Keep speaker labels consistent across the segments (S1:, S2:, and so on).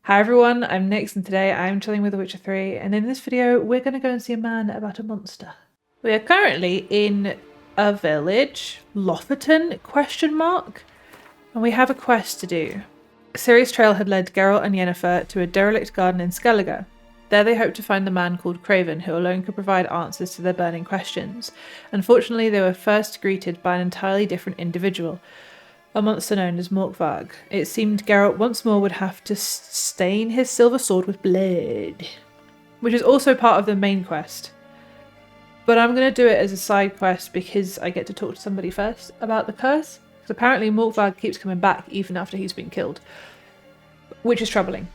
S1: Hi everyone, I'm Nyx and today I'm chilling with The Witcher 3 and in this video we're going to go and see a man about a monster. We are currently in a village, Lofoten, ? And we have a quest to do. Ciri's trail had led Geralt and Yennefer to a derelict garden in Skellige. There they hoped to find the man called Craven who alone could provide answers to their burning questions. Unfortunately they were first greeted by an entirely different individual. A monster known as Morkvargg. It seemed Geralt once more would have to stain his silver sword with blood, which is also part of the main quest. But I'm going to do it as a side quest because I get to talk to somebody first about the curse, because apparently Morkvargg keeps coming back even after he's been killed, which is troubling.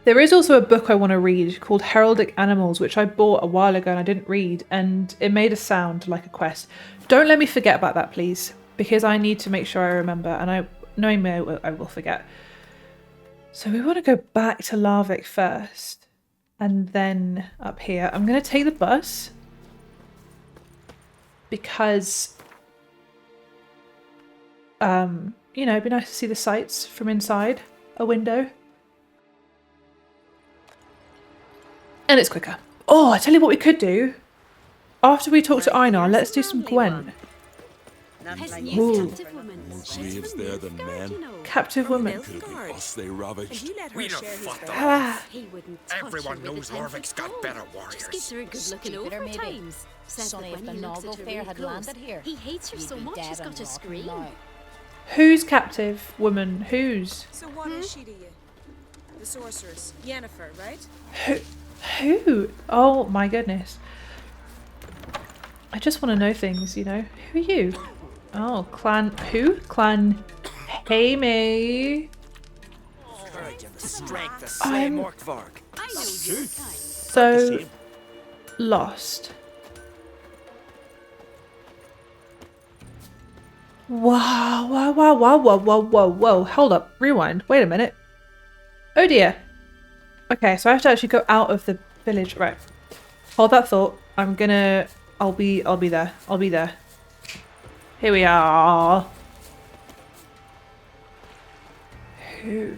S1: There is also a book I want to read called Heraldic Animals, which I bought a while ago and I didn't read, and it made a sound like a quest. Don't let me forget about that, please. Because I need to make sure I remember, and knowing me, I will forget. So we want to go back to Larvik first, and then up here. I'm going to take the bus, because, you know, it'd be nice to see the sights from inside a window. And it's quicker. Oh, I tell you what we could do. After we talk to Einar, let's do some Gwent. Ooh.
S2: Slaves there than men.
S1: Captive woman.
S2: Could it be us they ravaged?
S3: We don't fuck
S1: Ah.
S3: Everyone knows Larvik's got better warriors.
S4: Just gives her a good looking over
S5: maybe.
S4: times. Says
S5: Sonny,
S4: that
S5: if
S4: when
S5: the
S4: he looks
S5: Noggle
S4: at her
S5: Fair
S4: real
S5: had
S4: close,
S5: landed here,
S4: he hates her
S5: you'd
S4: so
S5: be
S4: much
S5: dead
S4: he's got to
S5: and
S4: scream.
S5: rotten
S1: Who's captive woman? Who's?
S6: So what is she to you? The sorceress, Yennefer, right?
S1: Who? Oh my goodness. I just want to know things, you know. Who are you? Oh, clan. Who? Clan Amy. I'm
S3: Morkvargg.
S4: I know your kind.
S1: so lost. Wow, wow, wow, wow, whoa, whoa, whoa, whoa. Hold up. Rewind. Wait a minute. Oh dear. Okay, so I have to actually go out of the village. Right. Hold that thought. I'll be there. I'll be there. Here we are. Who?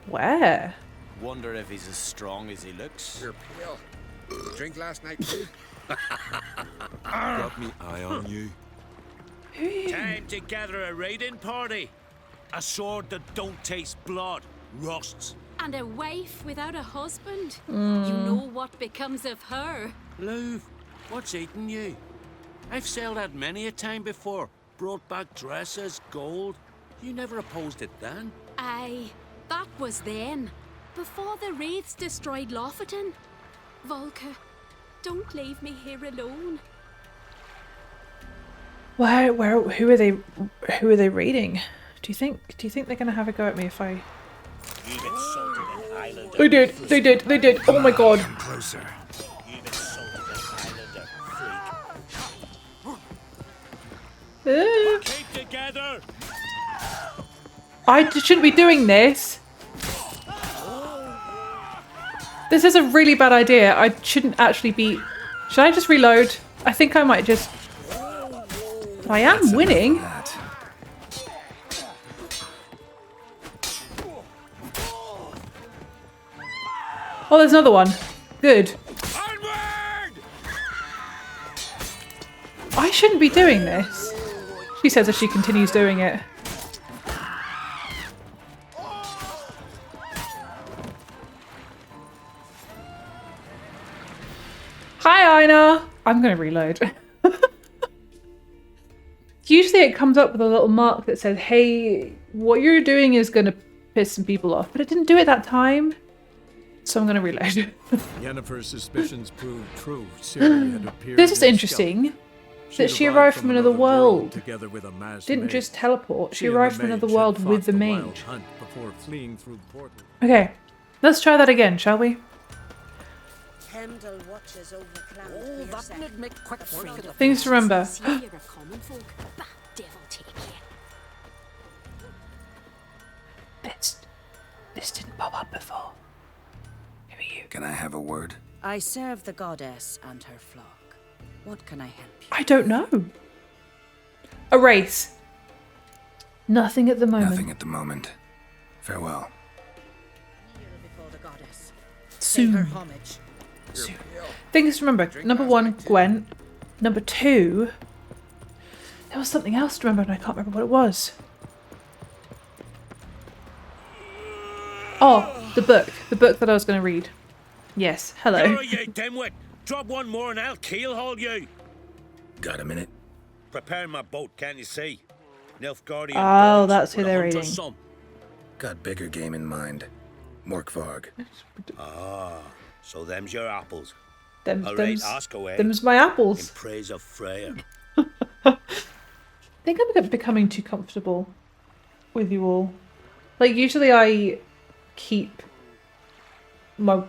S1: Where?
S7: Wonder if he's as strong as he looks.
S3: You're pale. Drink last night too.
S2: Got me eye on you.
S1: Who are you?
S7: Time to gather a raiding party. A sword that don't taste blood rusts.
S4: And a wife without a husband. You know what becomes of her.
S7: Lou, what's eating you? I've sailed out many a time before. Brought back dresses, gold. You never opposed it then.
S4: Aye, that was then. Before the wraiths destroyed Lofoten. Volker, don't leave me here alone.
S1: Who are they raiding? Do you think they're gonna have a go at me if I?
S7: You've insulted an islander.
S1: They did. Oh my god.
S3: Come closer.
S7: You've insulted an islander freak. Keep together.
S1: I shouldn't be doing this. This is a really bad idea. I shouldn't actually be. Should I just reload? I think I might just. But I am winning. Oh, there's another one. Good. I shouldn't be doing this. She says as she continues doing it. Hi, Einar. I'm going to reload. Usually it comes up with a little mark that says, hey, what you're doing is going to piss some people off. But it didn't do it that time. So I'm going to reload.
S8: Yennefer's suspicions proved true. Ciri had appeared
S1: This is
S8: in
S1: interesting.
S8: Skellige.
S1: That she arrived from another world.
S8: Together with a masked
S1: Didn't
S8: mage.
S1: just teleport. She
S8: and the
S1: arrived from another
S8: mage had
S1: world
S8: fought
S1: with the
S8: wild
S1: mage.
S8: hunt before fleeing through portal.
S1: Okay. Let's try that again, shall we?
S6: Hemdall watches over Clan
S3: That'd make quick work of the
S1: Things to remember.
S4: See you're a common folk. Bah, devil take you.
S1: This didn't pop up before. Who are you?
S9: Can I have a word?
S6: I serve the goddess and her flock. What can I help you?
S1: I don't know. Erase. Nothing at the moment.
S9: Nothing at the moment. Farewell.
S6: for the goddess. Pay
S1: Soon.
S6: her homage.
S1: Soon. Things to remember. Number 1, Gwent. Number 2, there was something else to remember and I can't remember what it was. Oh, the book. The book that I was going to read. Yes, hello.
S7: Hello, you dimwit! Drop one more and I'll keelhaul you!
S5: Got a minute?
S7: Preparing my boat, can't you see? Nilfgaardian
S1: Oh,
S7: dogs
S1: that's who
S7: with a
S1: they're
S7: hunter's
S1: reading.
S7: son.
S5: Got bigger game in mind. Morkvargg.
S7: Ah, so them's your apples.
S1: Them's
S7: ask away.
S1: my
S7: In
S1: apples.
S7: praise of Freya.
S1: I think I'm becoming too comfortable with you all. Like, usually I keep my,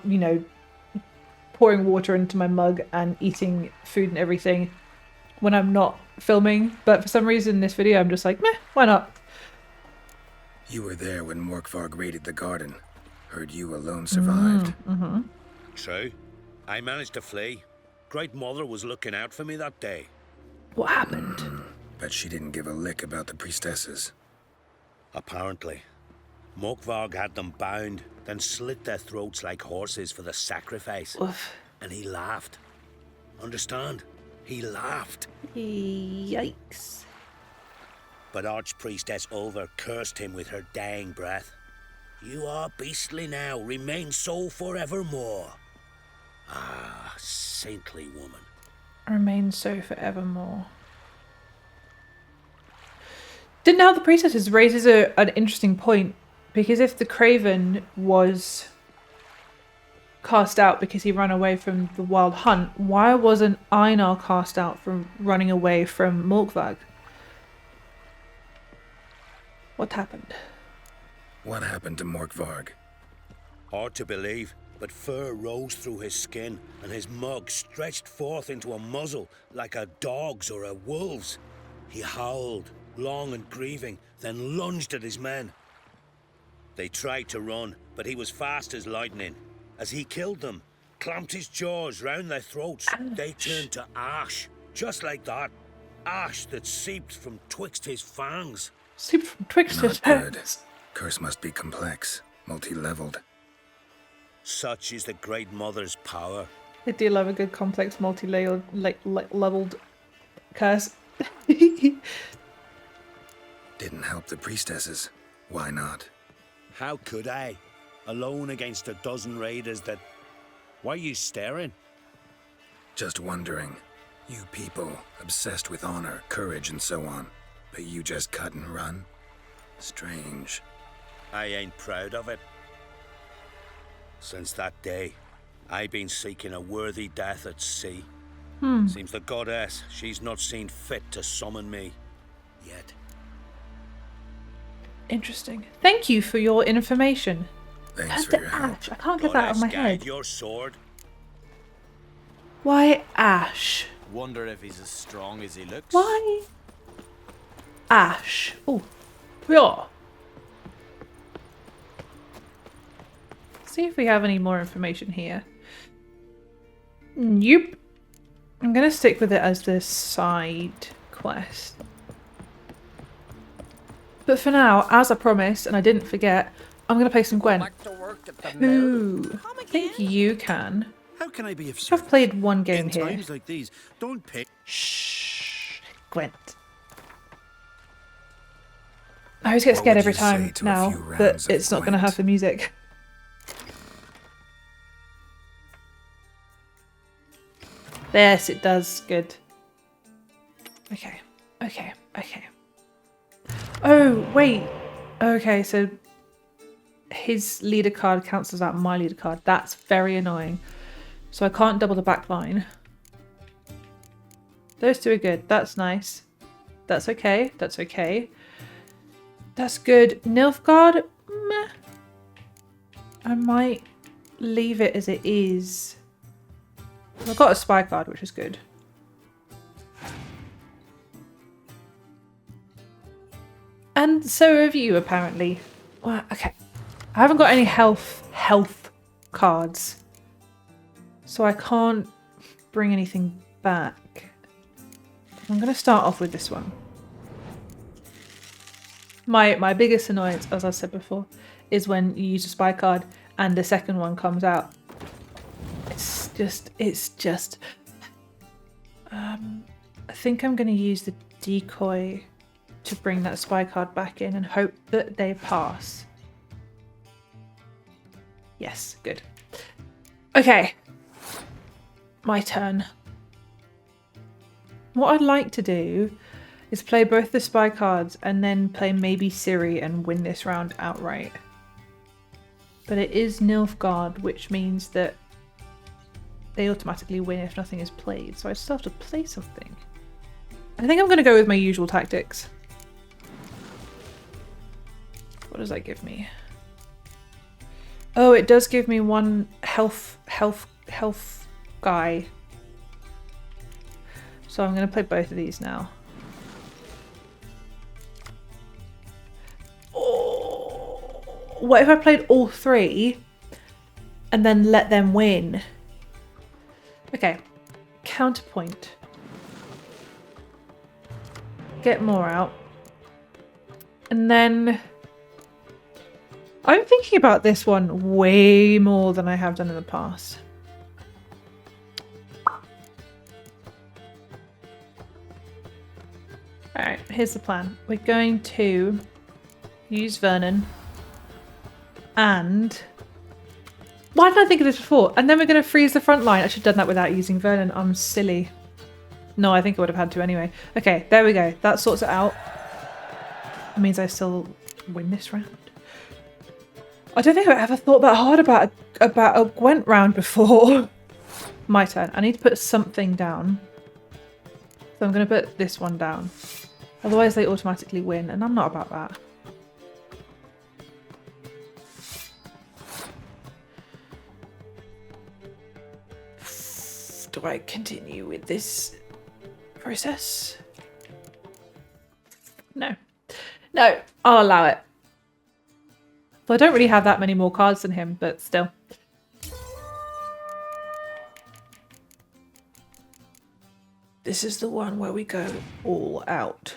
S1: pouring water into my mug and eating food and everything when I'm not filming. But for some reason in this video, I'm just like, meh, why not?
S5: You were there when Morkvargg raided the garden. Heard you alone survived.
S7: True. I managed to flee. Great Mother was looking out for me that day.
S1: What happened?
S5: Bet she didn't give a lick about the priestesses.
S7: Apparently. Morkvargg had them bound, then slit their throats like horses for the sacrifice.
S1: Oof.
S7: And he laughed. Understand? He laughed.
S1: Yikes.
S7: But Archpriestess Ulver cursed him with her dying breath. You are beastly now, remain so forevermore. Ah, saintly woman.
S1: Remain so forevermore. Didn't know how the priestesses raises an interesting point, because if the Craven was cast out because he ran away from the wild hunt, why wasn't Einar cast out from running away from Morkvargg? What happened?
S5: What happened to Morkvargg?
S7: Hard to believe, but fur rose through his skin, and his mug stretched forth into a muzzle like a dog's or a wolf's. He howled, long and grieving, then lunged at his men. They tried to run, but he was fast as lightning. As he killed them, clamped his jaws round their throats, they turned to ash, just like that. Ash that seeped from twixt his fangs.
S1: Seeped from twixt his
S5: Not good.
S1: hands.
S5: Curse must be complex, multi-leveled.
S7: Such is the Great Mother's power.
S1: I do love a good complex multi-layered, leveled curse.
S5: Didn't help the priestesses. Why not?
S7: How could I? Alone against a dozen raiders that... Why are you staring?
S5: Just wondering. You people, obsessed with honor, courage, and so on. But you just cut and run? Strange.
S7: I ain't proud of it. Since that day, I've been seeking a worthy death at sea. Seems the goddess, she's not seen fit to summon me. Yet.
S1: Interesting. Thank you for your information.
S5: Thanks
S1: Where's
S5: for
S1: the
S5: your help.
S1: ash? I can't get that out of my
S7: Goddess, guide
S1: head.
S7: your sword.
S1: Why ash?
S9: Wonder if he's as strong as he looks.
S1: Why ash? Oh, yeah. See if we have any more information here. Nope. I'm gonna stick with it as this side quest. But for now, as I promised, and I didn't forget, I'm gonna play some Gwent.
S3: Back to work at the mill.
S1: Ooh, I think you can.
S9: How can I be of service?
S1: I've played one game
S9: In
S1: here.
S9: times like these, don't pay.
S1: Shh, Gwent. I always get
S5: What
S1: scared
S5: would
S1: every
S5: you
S1: time
S5: say to a
S1: now
S5: few
S1: that
S5: rounds of
S1: it's not going to
S5: Gwent?
S1: have the music. Yes, it does. Good. Okay. Okay. Okay. Oh, wait. Okay, so his leader card cancels out my leader card. That's very annoying. So I can't double the back line. Those two are good. That's nice. That's okay. That's okay. That's good. Nilfgaard? Meh. I might leave it as it is. I've got a spy card, which is good. And so have you, apparently. Well, okay. I haven't got any health cards. So I can't bring anything back. I'm going to start off with this one. My biggest annoyance, as I said before, is when you use a spy card and the second one comes out. It's just. I think I'm going to use the decoy to bring that spy card back in and hope that they pass. Yes, good. Okay. My turn. What I'd like to do is play both the spy cards and then play maybe Ciri and win this round outright. But it is Nilfgaard, which means that they automatically win if nothing is played. So I still have to play something. I think I'm going to go with my usual tactics. What does that give me? Oh, it does give me one health guy. So I'm going to play both of these now. Oh, what if I played all three and then let them win? Okay, counterpoint. Get more out. And then I'm thinking about this one way more than I have done in the past. Alright, here's the plan. We're going to use Vernon and... Why didn't I think of this before? And then we're going to freeze the front line. I should have done that without using Vernon. I'm silly. No, I think I would have had to anyway. Okay, there we go. That sorts it out. It means I still win this round. I don't think I've ever thought that hard about a Gwent round before. My turn. I need to put something down. So I'm going to put this one down. Otherwise they automatically win, and I'm not about that. Do I continue with this process? No. No, I'll allow it. Well, I don't really have that many more cards than him, but still. This is the one where we go all out.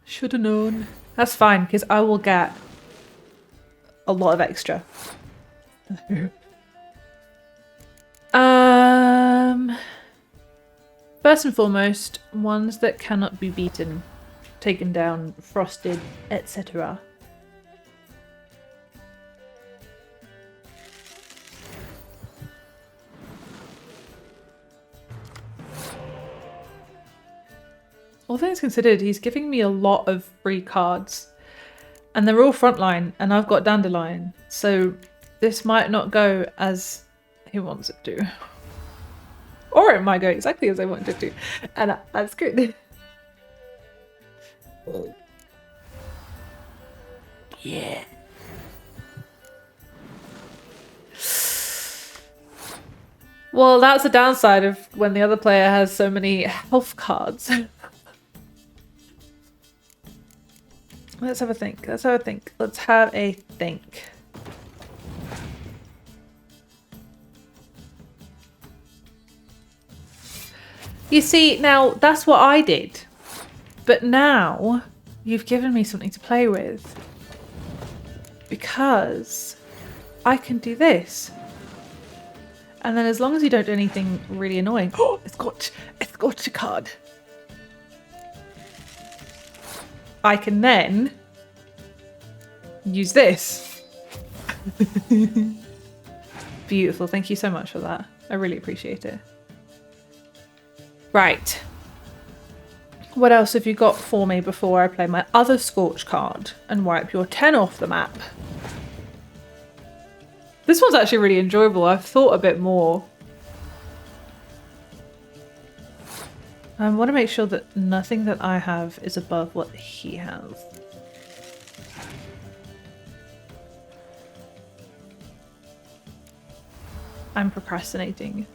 S1: Should have known. That's fine, because I will get a lot of extra. First and foremost, ones that cannot be beaten, taken down, frosted, etc. All things considered, he's giving me a lot of free cards. And they're all frontline, and I've got Dandelion. So this might not go as he wants it to. Or it might go exactly as I want it to. And that's good. Yeah. Well, that's the downside of when the other player has so many health cards. Let's have a think. Let's have a think. Let's have a think. You see, now that's what I did. But now you've given me something to play with. Because I can do this. And then as long as you don't do anything really annoying. Oh, it's got a card. I can then use this. Beautiful. Thank you so much for that. I really appreciate it. Right. What else have you got for me before I play my other Scorch card and wipe your 10 off the map? This one's actually really enjoyable. I've thought a bit more. I want to make sure that nothing that I have is above what he has. I'm procrastinating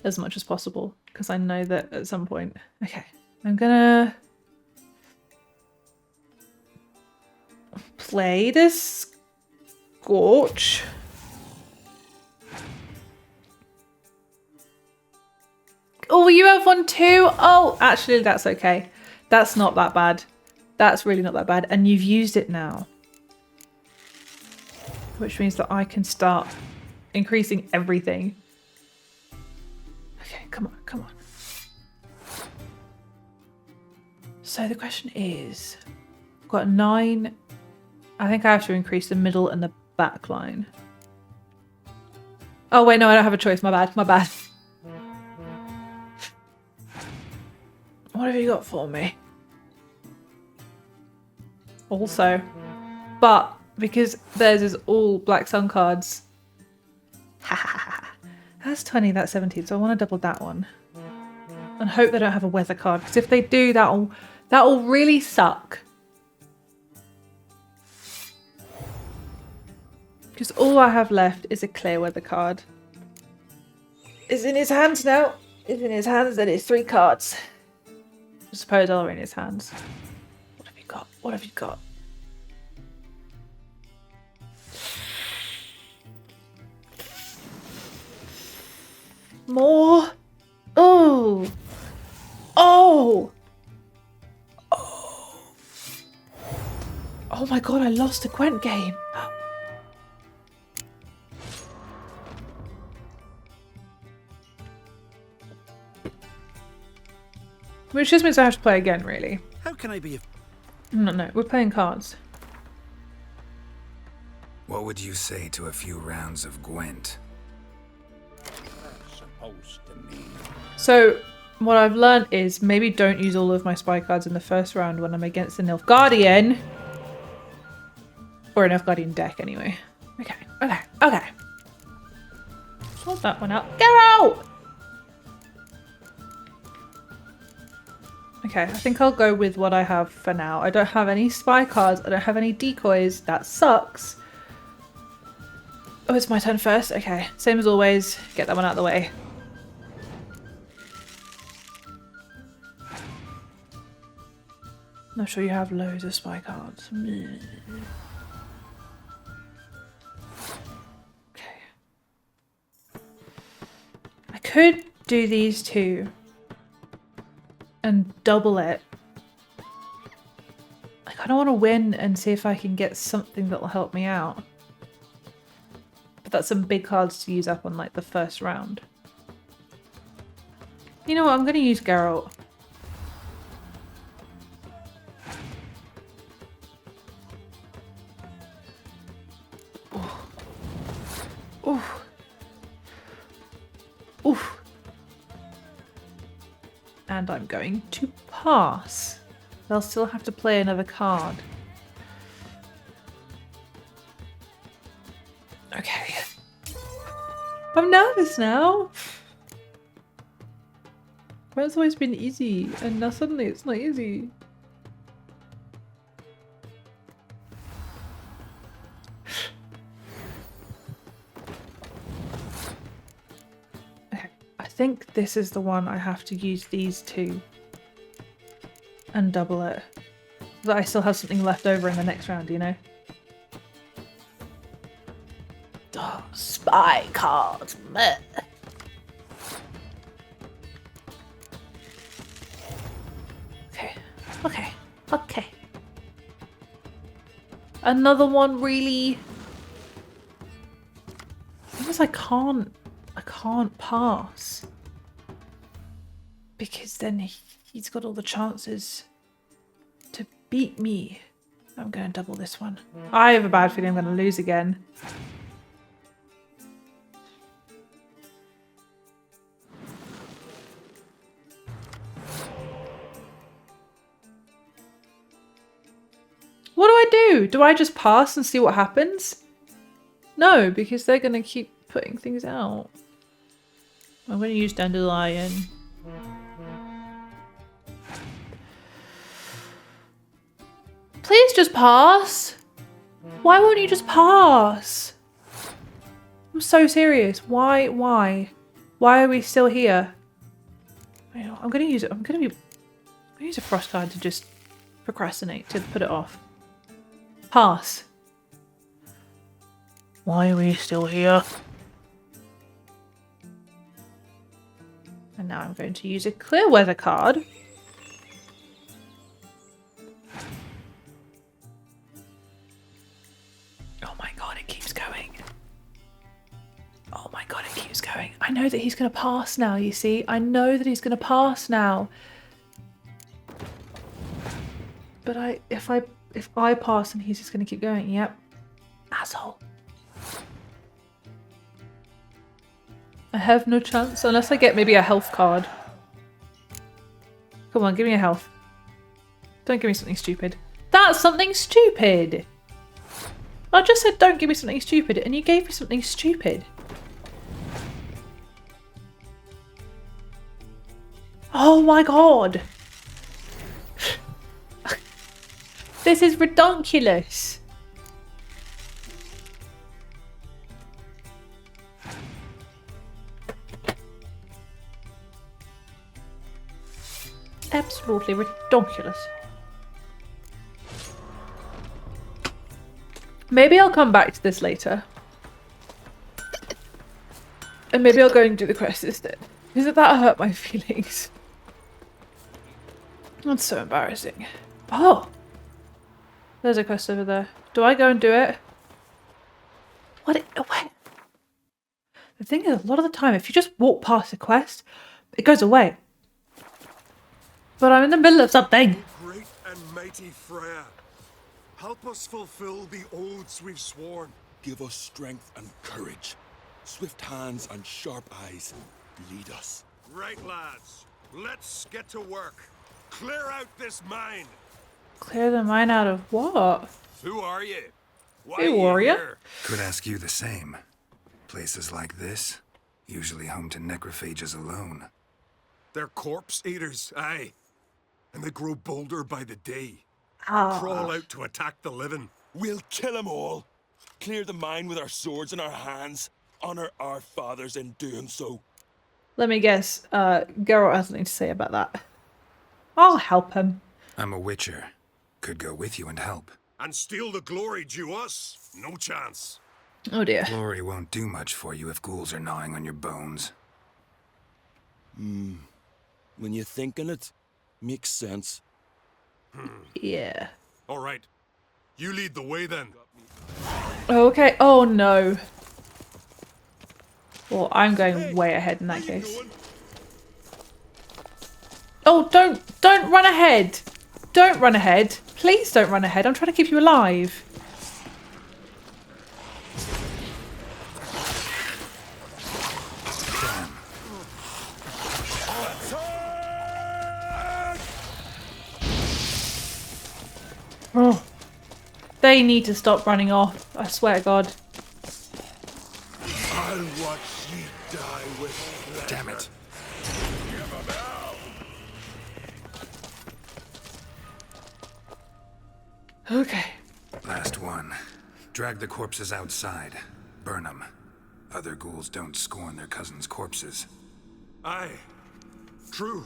S1: as much as possible because I know that at some point... Okay, I'm gonna play this Scorch. Oh, you have one too? Oh, actually, that's okay. That's not that bad. That's really not that bad. And you've used it now. Which means that I can start increasing everything. Okay, come on, come on. So the question is, I've got 9. I think I have to increase the middle and the back line. Oh wait, no, I don't have a choice. My bad, my bad. What have you got for me? Also, but because theirs is all Black Sun cards. That's 20, that's 17, so I want to double that one. And hope they don't have a weather card, because if they do, that'll really suck. Because all I have left is a clear weather card. It's in his hands now. It's in his hands, then it's 3 cards. I suppose all are in his hands. What have you got? What have you got? More. Oh. Oh. Oh. Oh my god, I lost a Gwent game. Which just means I have to play again, really.
S9: How can I be of...
S1: No, we're playing cards.
S5: What would you say to a few rounds of Gwent?
S9: supposed to mean?
S1: So, what I've learned is maybe don't use all of my spy cards in the first round when I'm against an Nilfgaardian. Or an Nilfgaardian deck, anyway. Okay, okay, okay. Sort that one out. Geralt! Okay, I think I'll go with what I have for now. I don't have any spy cards. I don't have any decoys. That sucks. Oh, it's my turn first? Okay, same as always. Get that one out of the way. Not sure you have loads of spy cards. Okay. I could do these two and double it. I kind of want to win and see if I can get something that will help me out. But that's some big cards to use up on like the first round. You know what? I'm going to use Geralt. Oof. Oof. And I'm going to pass. They'll still have to play another card. Okay. I'm nervous now. Gwent's always been easy, and now suddenly it's not easy. Okay, I think this is the one I have to use these two and double it. But I still have something left over in the next round, you know? Oh, spy cards. Meh. Okay, okay, okay. Another one, really? I guess I can't pass. Because then he's got all the chances to beat me. I'm going to double this one. I have a bad feeling I'm going to lose again. What do I do? Do I just pass and see what happens? No, because they're going to keep putting things out. I'm going to use Dandelion. Please just pass. Why won't you just pass? I'm so serious. Why? Why are we still here? I'm going to use it. I'm going to use a frost card to just procrastinate, to put it off. Pass. Why are we still here? And now I'm going to use a clear weather card. I know that he's going to pass now, you see. I know that he's going to pass now. But if I pass and he's just going to keep going, yep. Asshole. I have no chance unless I get maybe a health card. Come on, give me a health. Don't give me something stupid. That's something stupid! I just said don't give me something stupid and you gave me something stupid. Oh my god! This is ridiculous! Absolutely ridiculous. Maybe I'll come back to this later. And maybe I'll go and do the quest instead. Because that hurt my feelings. That's so embarrassing. Oh! There's a quest over there. Do I go and do it? What? The thing is, a lot of the time, if you just walk past a quest, it goes away. But I'm in the middle of something.
S2: Great and mighty Freya, help us fulfill the oaths we've sworn. Give us strength and courage, swift hands and sharp eyes. Lead us. Right, lads. Let's get to work. Clear out this mine.
S1: Clear the mine out of what?
S2: Who are you? Why
S1: Hey,
S2: are you
S1: warrior.
S2: here?
S5: Could ask you the same. Places like this, usually home to necrophages alone.
S2: They're corpse eaters, aye. And they grow bolder by the day.
S1: Ah.
S2: Crawl out to attack the living. We'll kill them all. Clear the mine with our swords in our hands. Honor our fathers in doing so.
S1: Let me guess. Geralt has something to say about that. I'll help him.
S5: I'm a witcher. Could go with you and help.
S2: And steal the glory due us? No chance.
S1: Oh dear.
S5: Glory won't do much for you if ghouls are gnawing on your bones.
S2: When you're thinking it, makes sense.
S1: Yeah.
S2: All right. You lead the way then.
S1: Okay. Oh no. Well, I'm going way ahead in that case. Oh, don't run ahead. Don't run ahead. Please don't run ahead. I'm trying to keep you alive. Oh. They need to stop running off. I swear to God.
S2: I'll watch ye die with pleasure.
S5: Damn it.
S1: Okay.
S5: Last one. Drag the corpses outside. Burn them. Other ghouls don't scorn their cousins' corpses.
S2: Aye. True.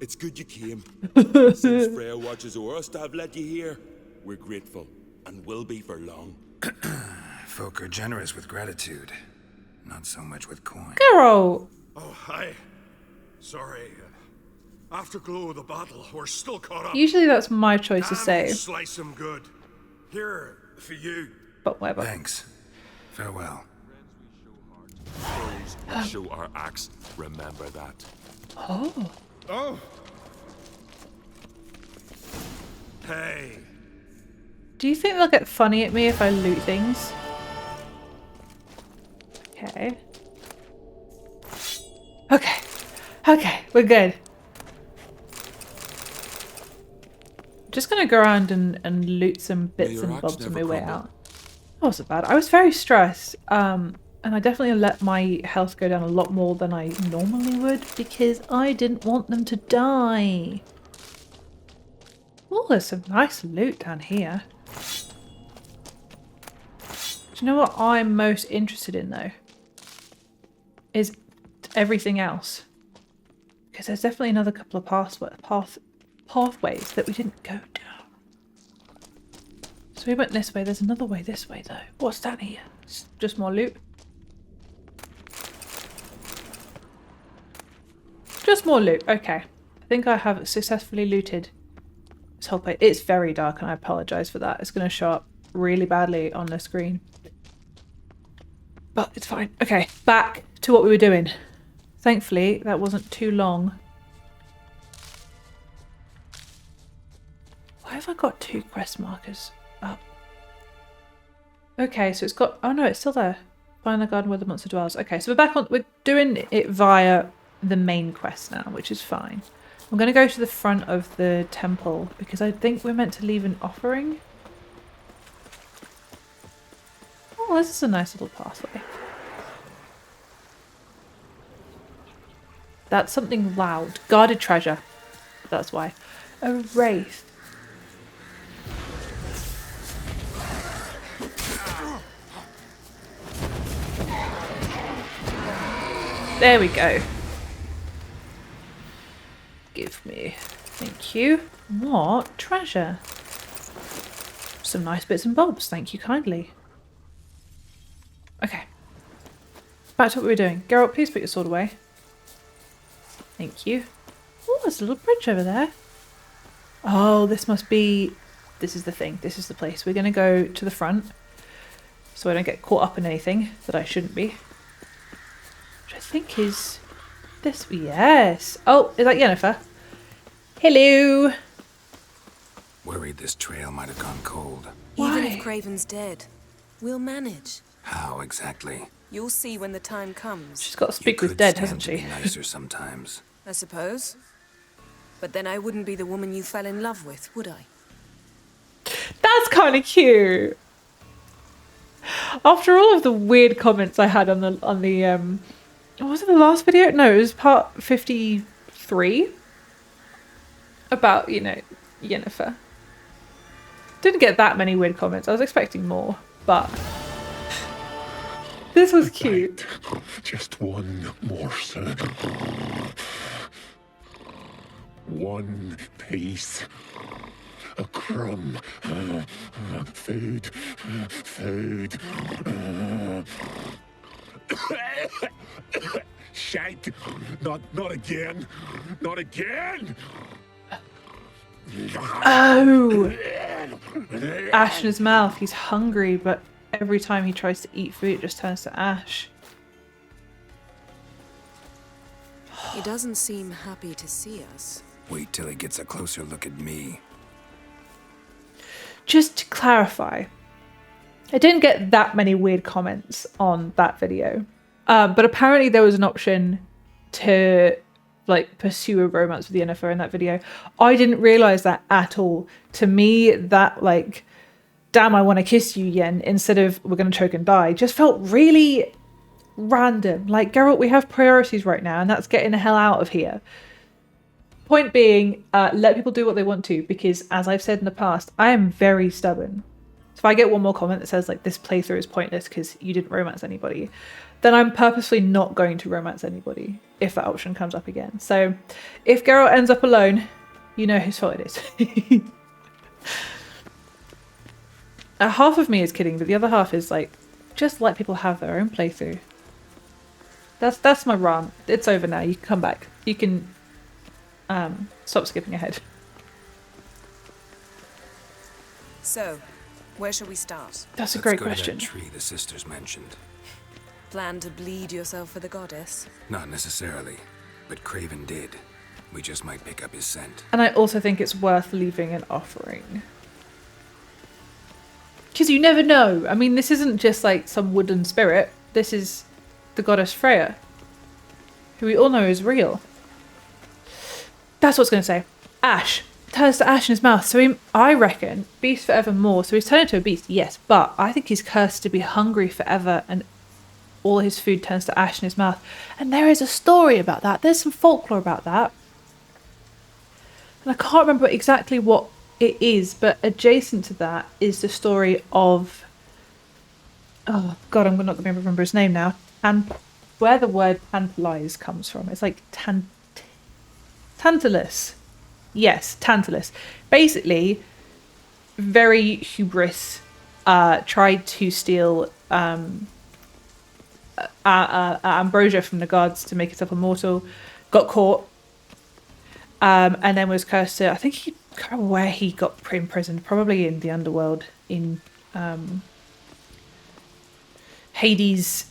S10: It's good you came. Since Freya watches over us to have let you here, we're grateful, and will be for long.
S5: Folk are generous with gratitude. Not so much with coin.
S1: Geralt!
S2: Oh, aye. Sorry. Afterglow of the battle, we're still caught up.
S1: Usually that's my choice to say.
S2: Slice him good. Here, for you.
S1: But whatever.
S5: Thanks. Farewell.
S10: Those who show our axe, remember that.
S1: Oh.
S2: Oh. Hey.
S1: Do you think they'll get funny at me if I loot things? Okay. Okay. Okay, we're good. Just gonna go around and loot some bits
S10: your
S1: and
S10: axe
S1: bobs on my
S10: never
S1: way
S10: crumble.
S1: out. That wasn't bad. I was very stressed. And I definitely let my health go down a lot more than I normally would because I didn't want them to die. Oh, there's some nice loot down here. Do you know what I'm most interested in though? Is everything else. Because there's definitely another couple of pathways that we didn't go down. So we went this way. There's another way this way though. What's down here? It's just more loot. Just more loot. Okay. I think I have successfully looted this whole place. It's very dark and I apologise for that. It's going to show up really badly on the screen. But it's fine. Okay, back to what we were doing. Thankfully, that wasn't too long. Why have I got 2 quest markers up? Okay, so it's got... Oh no, it's still there. Find the garden where the monster dwells. Okay, so we're back on... We're doing it via the main quest now, which is fine. I'm going to go to the front of the temple because I think we're meant to leave an offering. Oh, this is a nice little pathway. That's something loud. Guarded treasure. That's why. A wraith. There we go. Give me. Thank you. What treasure? Some nice bits and bobs. Thank you kindly. Okay. Back to what we were doing. Geralt, please put your sword away. Thank you. Oh, there's a little bridge over there. Oh, this must be... This is the thing. This is the place. We're going to go to the front so I don't get caught up in anything that I shouldn't be. Which I think is this. Yes. Oh, is that Yennefer? Hello.
S5: Worried this trail might have gone cold.
S6: Even
S1: Why?
S6: if Craven's dead, we'll manage.
S5: How exactly?
S6: You'll see when the time comes.
S1: She's got to speak
S5: You
S1: with
S5: could
S1: dead,
S5: stand
S1: hasn't
S5: to be
S1: she?
S5: nicer sometimes.
S6: I suppose. But then I wouldn't be the woman you fell in love with, would I?
S1: That's kind of cute. After all of the weird comments I had on the was it the last video? No, it was part 53 about, you know, Yennefer. Didn't get that many weird comments. I was expecting more, but this was cute.
S2: Just one morsel. One piece. A crumb. Food. Food. Shite. Not again. Not again.
S1: Oh! Ash in his mouth. He's hungry, but every time he tries to eat food, it just turns to ash.
S6: He doesn't seem happy to see us.
S5: Wait till he gets a closer look at me.
S1: Just to clarify, I didn't get that many weird comments on that video, but apparently there was an option to like pursue a romance with Yennefer in that video. I didn't realize that at all. To me, that like, damn, I want to kiss you, Yen, instead of we're going to choke and die, just felt really random. Like, Geralt, we have priorities right now, and that's getting the hell out of here. Point being, let people do what they want to, because as I've said in the past, I am very stubborn. So if I get one more comment that says like this playthrough is pointless because you didn't romance anybody, then I'm purposely not going to romance anybody if that option comes up again. So if Geralt ends up alone, you know whose fault it is. Half of me is kidding, but the other half is like, just let people have their own playthrough. That's my rant. It's over now. You can come back. You can stop skipping ahead.
S6: So, where shall we start?
S1: That's a
S5: Let's
S1: great
S5: go to
S1: question.
S5: that tree the sisters mentioned.
S6: Plan to bleed yourself for the goddess?
S5: Not necessarily, but Craven did. We just might pick up his scent.
S1: And I also think it's worth leaving an offering. Because you never know. I mean, this isn't just like some wooden spirit. This is the goddess Freya, who we all know is real. That's what I was going to say. Ash. Turns to ash in his mouth. So I reckon, beast forevermore. So he's turned into a beast, yes. But I think he's cursed to be hungry forever and all his food turns to ash in his mouth. And there is a story about that. There's some folklore about that. And I can't remember exactly what it is, but adjacent to that is the story of... Oh, God, I'm not going to be able to remember his name now. And where the word tantalize comes from. It's like Tantalus. Yes, Tantalus. Basically, very hubris, tried to steal ambrosia from the gods to make himself immortal, got caught, and then was cursed to, I think he, I can't remember where he got imprisoned, probably in the underworld, in Hades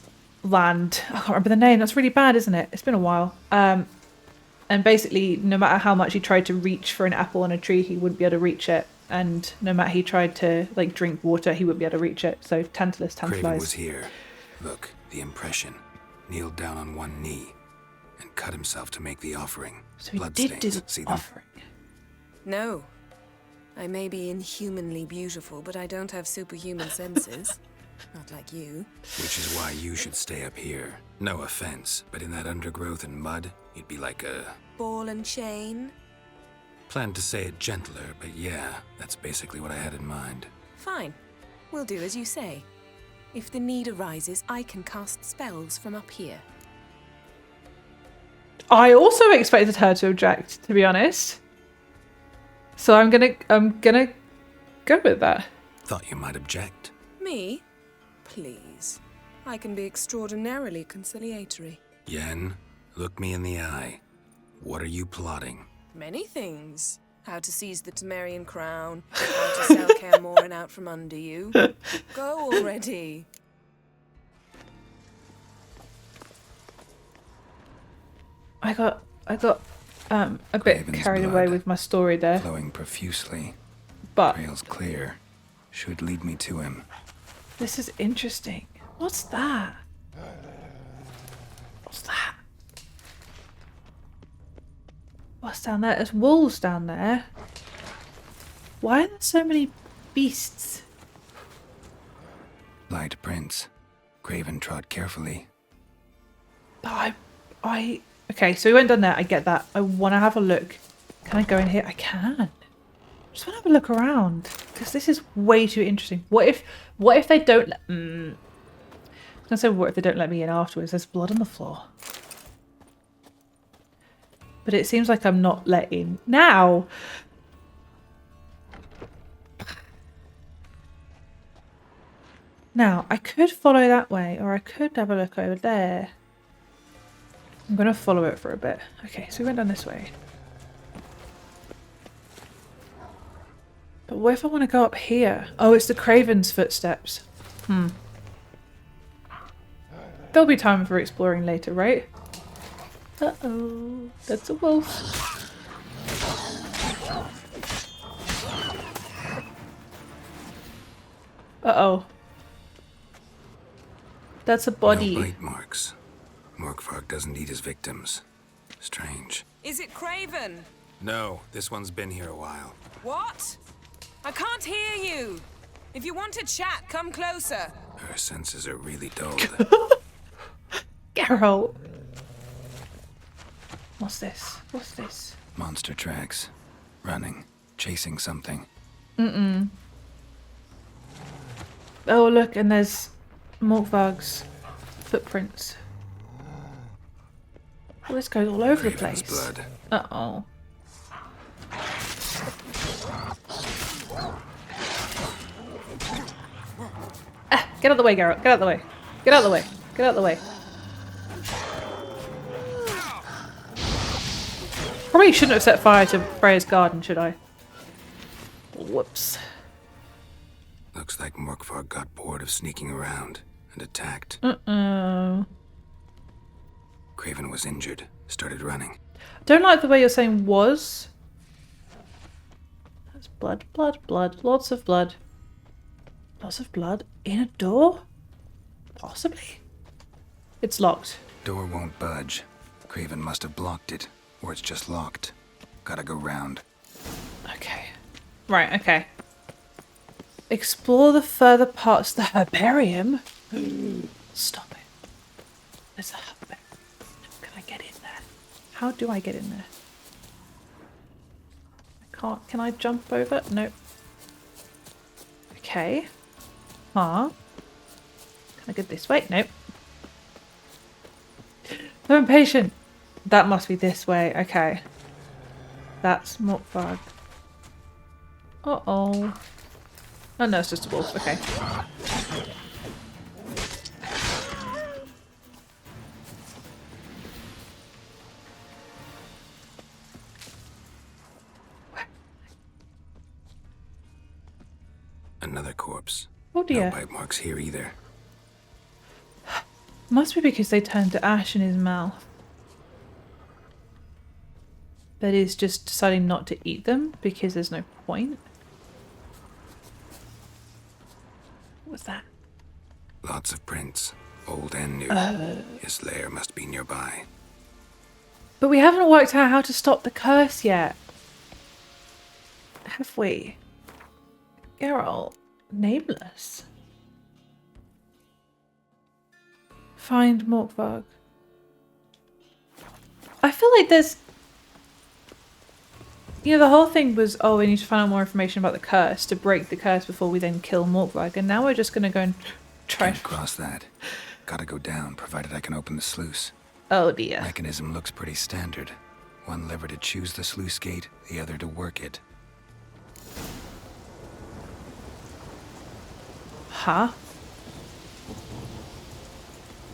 S1: land. I can't remember the name. That's really bad, isn't it? It's been a while. And basically, no matter how much he tried to reach for an apple on a tree, he wouldn't be able to reach it. And no matter he tried to like drink water, he wouldn't be able to reach it. So
S5: Craven
S1: tantalize.
S5: was here. Look, the impression. Kneeled down on one knee and cut himself to make the offering.
S1: So he
S5: Blood
S1: did do
S5: stains.
S1: the
S5: See them?
S1: offering.
S6: No. I may be inhumanly beautiful, but I don't have superhuman senses. Not like you.
S5: Which is why you should stay up here. No offense, but in that undergrowth and mud, you'd be like a...
S6: Ball and chain?
S5: Planned to say it gentler, but yeah, that's basically what I had in mind.
S6: Fine. We'll do as you say. If the need arises, I can cast spells from up here.
S1: I also expected her to object, to be honest. So I'm gonna go with that.
S5: Thought you might object.
S6: Me? Please. I can be extraordinarily conciliatory.
S5: Yen, look me in the eye. What are you plotting?
S6: Many things. How to seize the Temerian crown, how to sell Kaer Morhen out from under you. Go already.
S1: I got a bit
S5: Craven's
S1: carried away
S5: blood
S1: with my story there.
S5: Flowing profusely.
S1: But
S5: Trail's clear. Should lead me to him.
S1: this is interesting. What's that? What's that? What's down there? There's wolves down there. Why are there so many beasts?
S5: Light prints. Craven trod carefully.
S1: But okay, so we went down there. I get that. I want to have a look. Can I go in here? I can. I just want to have a look around because this is way too interesting. What if they don't let... I was gonna say, what if they don't let me in afterwards? There's blood on the floor. But it seems like I'm not let in now. Now, I could follow that way, or I could have a look over there. I'm going to follow it for a bit. Okay, so we went down this way. But what if I want to go up here? Oh, it's the Craven's footsteps. There'll be time for exploring later, right? Uh-oh, that's a wolf. Uh-oh. That's a body.
S5: No bite marks. Morkvargg doesn't eat his victims. Strange.
S6: Is it Craven?
S5: No, this one's been here a while.
S6: What? I can't hear you. If you want to chat, come closer.
S5: Her senses are really dulled.
S1: Geralt. What's this? What's this?
S5: Monster tracks. Running. Chasing something.
S1: Oh, look, and there's Morkvargg's footprints. Oh, this goes all over the
S5: Craven's
S1: place.
S5: blood.
S1: Uh-oh. Ah, get out of the way, Geralt. Get out of the way. Get out of the way. Get out of the way. Probably shouldn't have set fire to Freya's garden, should I? Whoops.
S5: Looks like Morkvargg got bored of sneaking around and attacked.
S1: Uh-oh.
S5: Craven was injured. Started running.
S1: I don't like the way you're saying was. That's blood, blood, blood. Lots of blood. Lots of blood in a door? Possibly. It's locked.
S5: Door won't budge. Craven must have blocked it. Or it's just locked. Gotta go round.
S1: Okay. Right, okay. Explore the further parts of the herbarium. Stop it. There's a herbarium. Can I get in there? How do I get in there? I can't. Can I jump over? Nope. Okay. Huh. Can I go this way? Nope. I'm impatient. That must be this way. Okay. That's Morkvargg. Uh-oh. Oh no, it's just a wolf. Okay.
S5: Another corpse.
S1: Oh dear.
S5: No bite marks here either.
S1: Must be because they turned to ash in his mouth. But he's just deciding not to eat them because there's no point. What's that?
S5: Lots of prints, old and new. His lair must be nearby.
S1: But we haven't worked out how to stop the curse yet. Have we? Geralt, Nameless. Find Morkvargg. I feel like there's... You know, the whole thing was, oh, we need to find out more information about the curse to break the curse before we then kill Morkvargg. And now we're just going to go and try...
S5: Can't cross that. Gotta go down, provided I can open the sluice.
S1: Oh dear.
S5: Mechanism looks pretty standard. One lever to choose the sluice gate, the other to work it.
S1: Huh?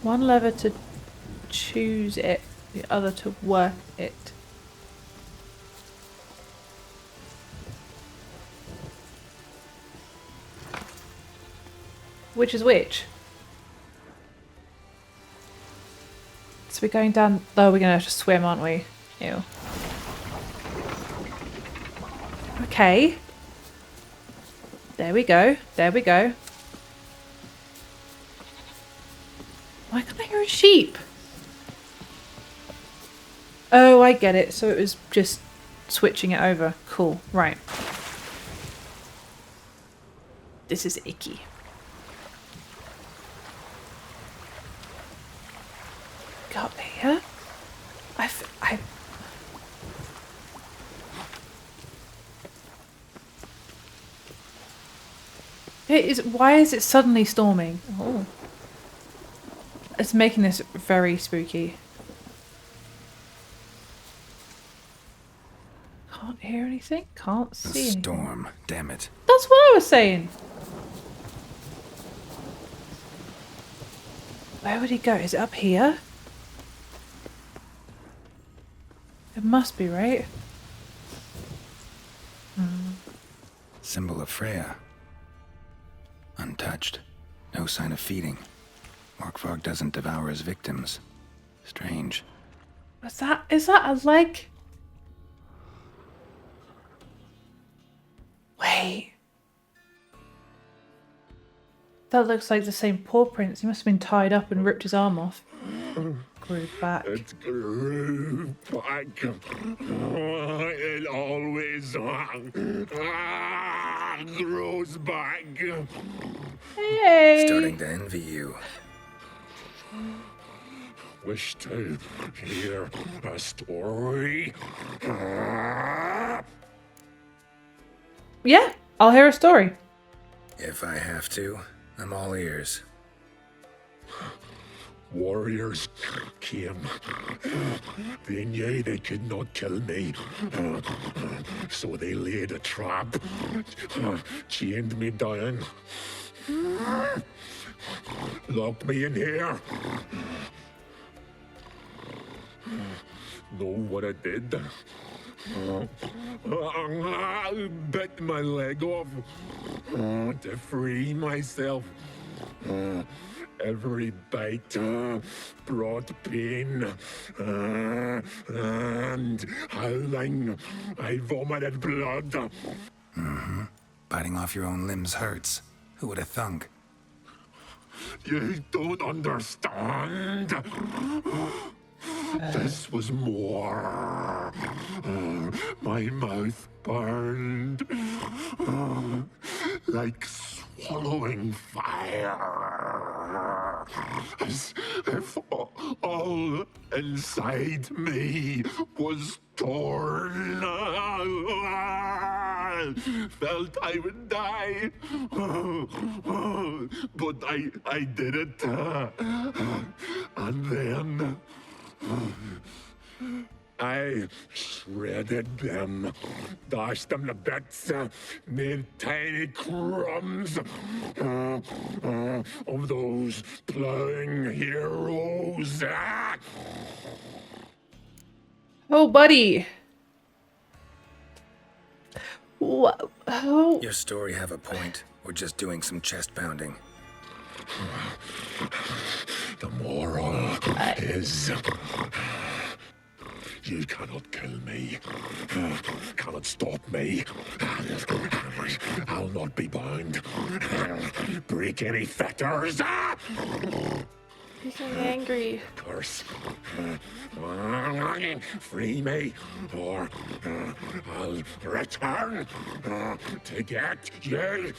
S1: One lever to choose it, the other to work it. Which is which? So we're going down... Oh, we're going to have to swim, aren't we? Ew. Okay. There we go. There we go. Why can't I hear a sheep? Oh, I get it. So it was just switching it over. Cool. Right. This is icky. Go up here? Why is it suddenly storming? Oh. It's making this very spooky. Can't hear anything? Can't see anything.
S5: Storm, damn it.
S1: That's what I was saying. Where would he go? Is it up here? It must be, right?
S5: Symbol of Freya. Untouched. No sign of feeding. Morkvargg doesn't devour his victims. Strange.
S1: Is that a leg? Wait. That looks like the same paw prints. He must have been tied up and ripped his arm off. Grew back.
S10: It grew back. It always grows back.
S1: Hey!
S5: Starting to envy you.
S10: Wish to hear a story?
S1: Yeah, I'll hear a story.
S5: If I have to, I'm all ears.
S10: Warriors came. They knew they could not kill me. So they laid a trap. Chained me down. Locked me in here. Know what I did? Bit my leg off to free myself. Every bite brought pain and howling. I vomited blood.
S5: Mm-hmm. Biting off your own limbs hurts. Who would have thunk?
S10: You don't understand. This was more. My mouth burned like swallowing fire. As if all inside me was torn. Felt I would die. But I did it. And then I shredded them, dashed them to bits, made tiny crumbs of those plowing heroes.
S1: Oh, buddy. What? Oh.
S5: Your story have a point. We're just doing some chest pounding.
S10: the moral is... You cannot kill me. Cannot stop me. I'll not be bound. Break any fetters.
S1: He's getting angry.
S10: Curse. Free me, or I'll return to get you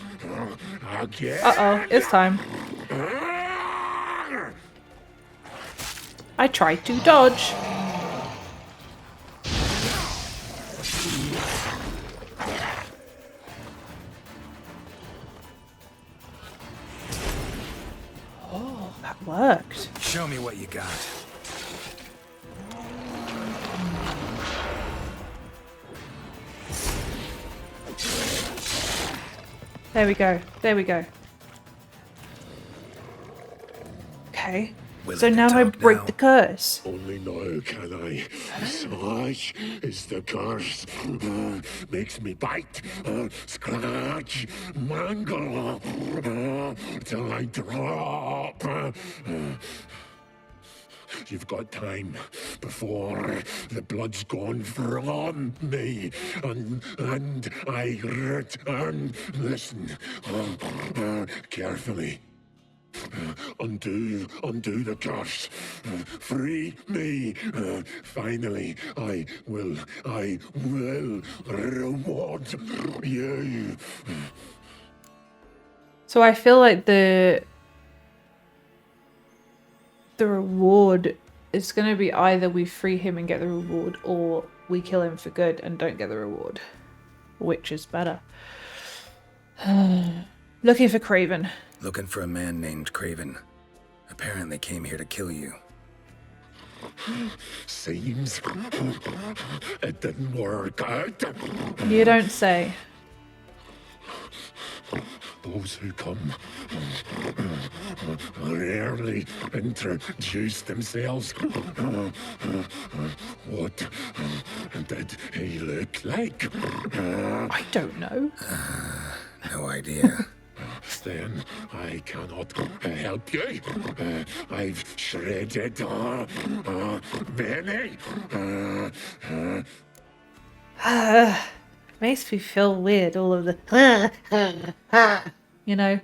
S10: again.
S1: Uh-oh, it's time. I tried to dodge. Oh, that worked.
S5: Show me what you got.
S1: There we go. There we go. Okay.
S5: Willing
S1: So
S5: to
S1: now I
S5: talk
S1: break
S5: now?
S1: the curse.
S10: Only now can I. Such is the curse. Makes me bite, scratch, mangle, till I drop. You've got time before the blood's gone from me, and I return. Listen, carefully. Undo the curse. Free me. Finally, I will reward you.
S1: So I feel like the reward is going to be either we free him and get the reward, or we kill him for good and don't get the reward. Which is better? Looking for Craven.
S5: Looking for a man named Craven. Apparently came here to kill you.
S10: Seems it didn't work out.
S1: You don't say.
S10: Those who come rarely introduce themselves. What did he look like?
S1: I don't know.
S5: No idea.
S10: Then I cannot help you. I've shredded many.
S1: Makes me feel weird, all of the you know.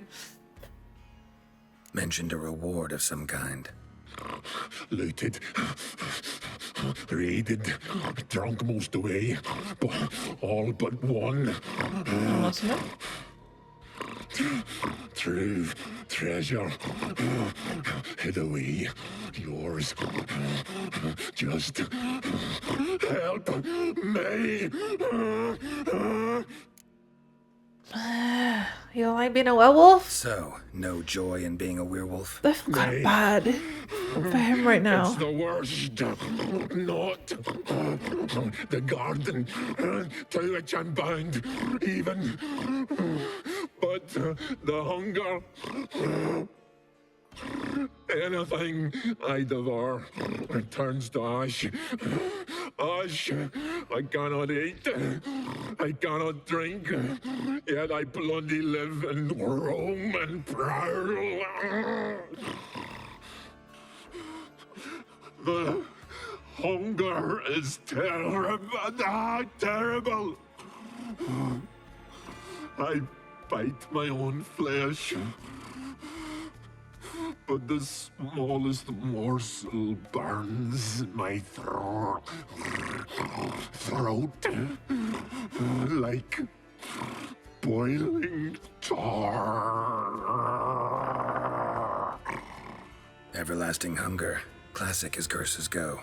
S5: Mentioned a reward of some kind.
S10: Looted, raided, drunk most away, but all but one.
S1: What's it?
S10: True treasure hid away. Yours. Just help me.
S1: You like being a werewolf?
S5: So, no joy in being a werewolf?
S1: That's kind of bad for him right now.
S10: It's the worst. Not the garden to which I'm bound, even. But the hunger. Anything I devour turns to ash. Ash. I cannot eat. I cannot drink. Yet I bloody live and roam and prowl. The hunger is terrible. I bite my own flesh. But the smallest morsel burns my throat like boiling tar.
S5: Everlasting hunger. Classic as curses go.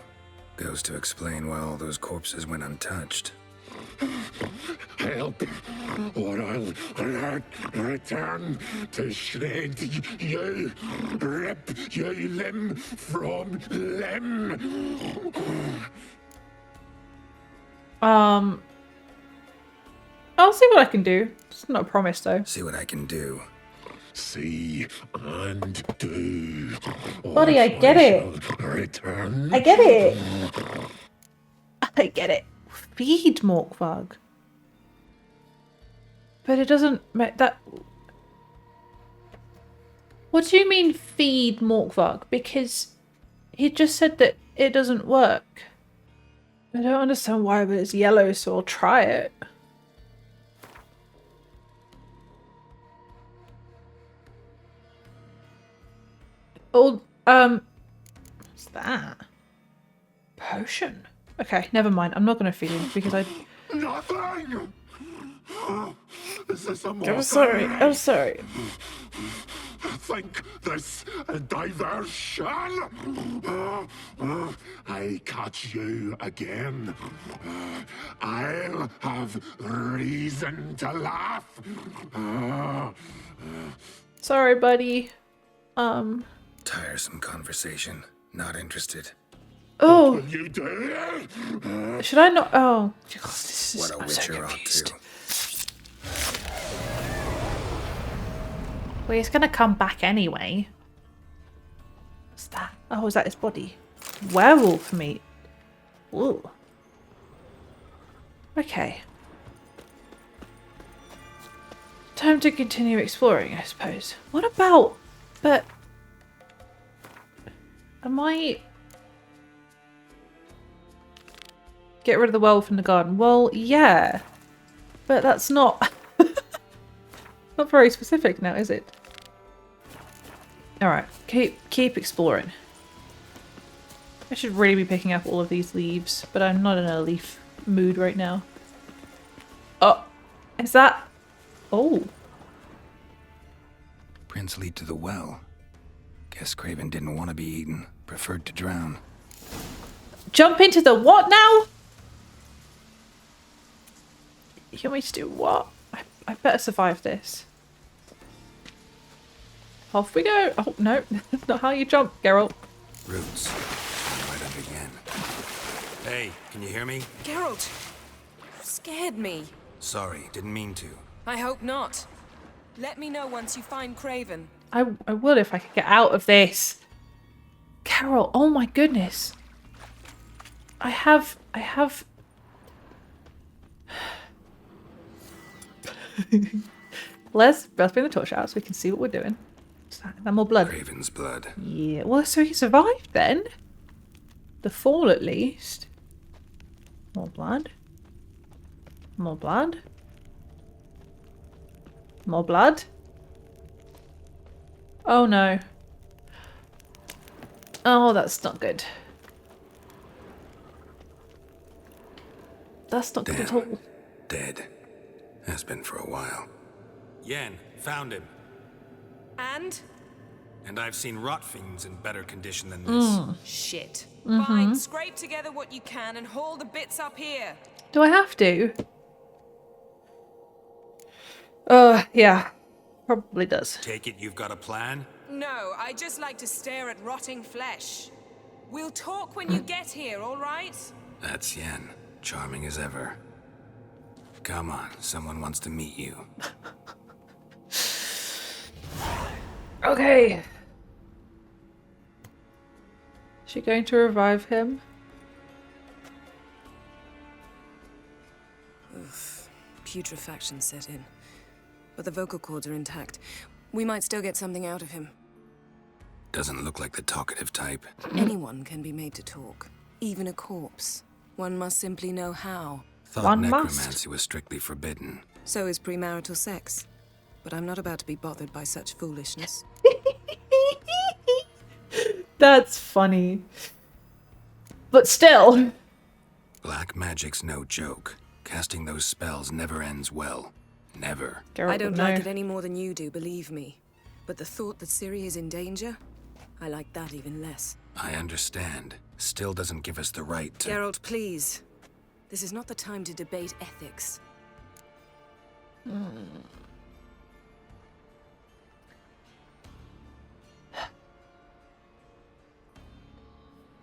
S5: Goes to explain why all those corpses went untouched.
S10: Help, or I'll return to shred you, rip you limb from limb.
S1: I'll see what I can do. It's not a promise though.
S5: See what I can do.
S10: See and do.
S1: Buddy, I get it.
S10: Return.
S1: I get it. I get it. Feed Morkvargg. But it doesn't make that. What do you mean feed Morkvargg? Because he just said that it doesn't work. I don't understand why, but it's yellow, so I'll try it. Oh, what's that? Potion. Okay, never mind. I'm not going to feed him because I...
S10: Nothing! Is this a
S1: I'm sorry. I'm sorry.
S10: Think this a diversion? I catch you again. I'll have reason to laugh.
S1: Sorry, buddy.
S5: Tiresome conversation. Not interested.
S1: Oh.
S10: What will you do?
S1: Should I not? Oh. God, this is,
S5: What a
S1: I'm so
S5: witcher ought
S1: confused.
S5: to.
S1: Well, he's going to come back anyway. What's that? Oh, is that his body? Werewolf meat. Ooh. Okay. Time to continue exploring, I suppose. What about... But... Am I... Get rid of the werewolf in the garden. Well, yeah. But that's not... Not very specific now, is it? Alright, keep exploring. I should really be picking up all of these leaves, but I'm not in a leaf mood right now. Oh, is that... Oh.
S5: Prince lead to the well. Guess Craven didn't want to be eaten. Preferred to drown.
S1: Jump into the what now? You want me to do what? I better survive this. Off we go. Oh, no. That's not how you jump, Geralt.
S5: Roots. Right under Yen. Hey, can you hear me?
S6: Geralt, you scared me.
S5: Sorry, didn't mean to.
S6: I hope not. Let me know once you find Craven.
S1: I would if I could get out of this. Carol, oh my goodness. I have... Let's bring the torch out so we can see what we're doing. Is that more blood?
S5: Craven's blood.
S1: Yeah, well, so he survived then. The fall, at least. More blood. More blood. More blood. Oh no. Oh, that's not good. That's not good at all.
S5: Dead. Has been for a while. Yen, found him.
S6: And?
S5: And I've seen rot fiends in better condition than this.
S6: Shit. Fine, scrape together what you can and haul the bits up here.
S1: Do I have to? Yeah. Probably does.
S5: Take it you've got a plan?
S6: No, I just like to stare at rotting flesh. We'll talk when you get here, all right?
S5: That's Yen. Charming as ever. Come on, someone wants to meet you.
S1: Okay. Is she going to revive him?
S6: Oof. Putrefaction set in. But the vocal cords are intact. We might still get something out of him.
S5: Doesn't look like the talkative type.
S6: Anyone can be made to talk. Even a corpse. One must simply know how.
S5: Thought
S1: One
S5: necromancy
S1: must.
S5: was strictly forbidden.
S6: So is premarital sex. But I'm not about to be bothered by such foolishness.
S1: That's funny. But still.
S5: Black magic's no joke. Casting those spells never ends well. Never.
S1: Geralt
S6: I don't
S1: would
S6: like
S1: know.
S6: it any more than you do, believe me. But the thought that Ciri is in danger? I like that even less.
S5: I understand. Still doesn't give us the right to...
S6: Geralt, please. This is not the time to debate ethics.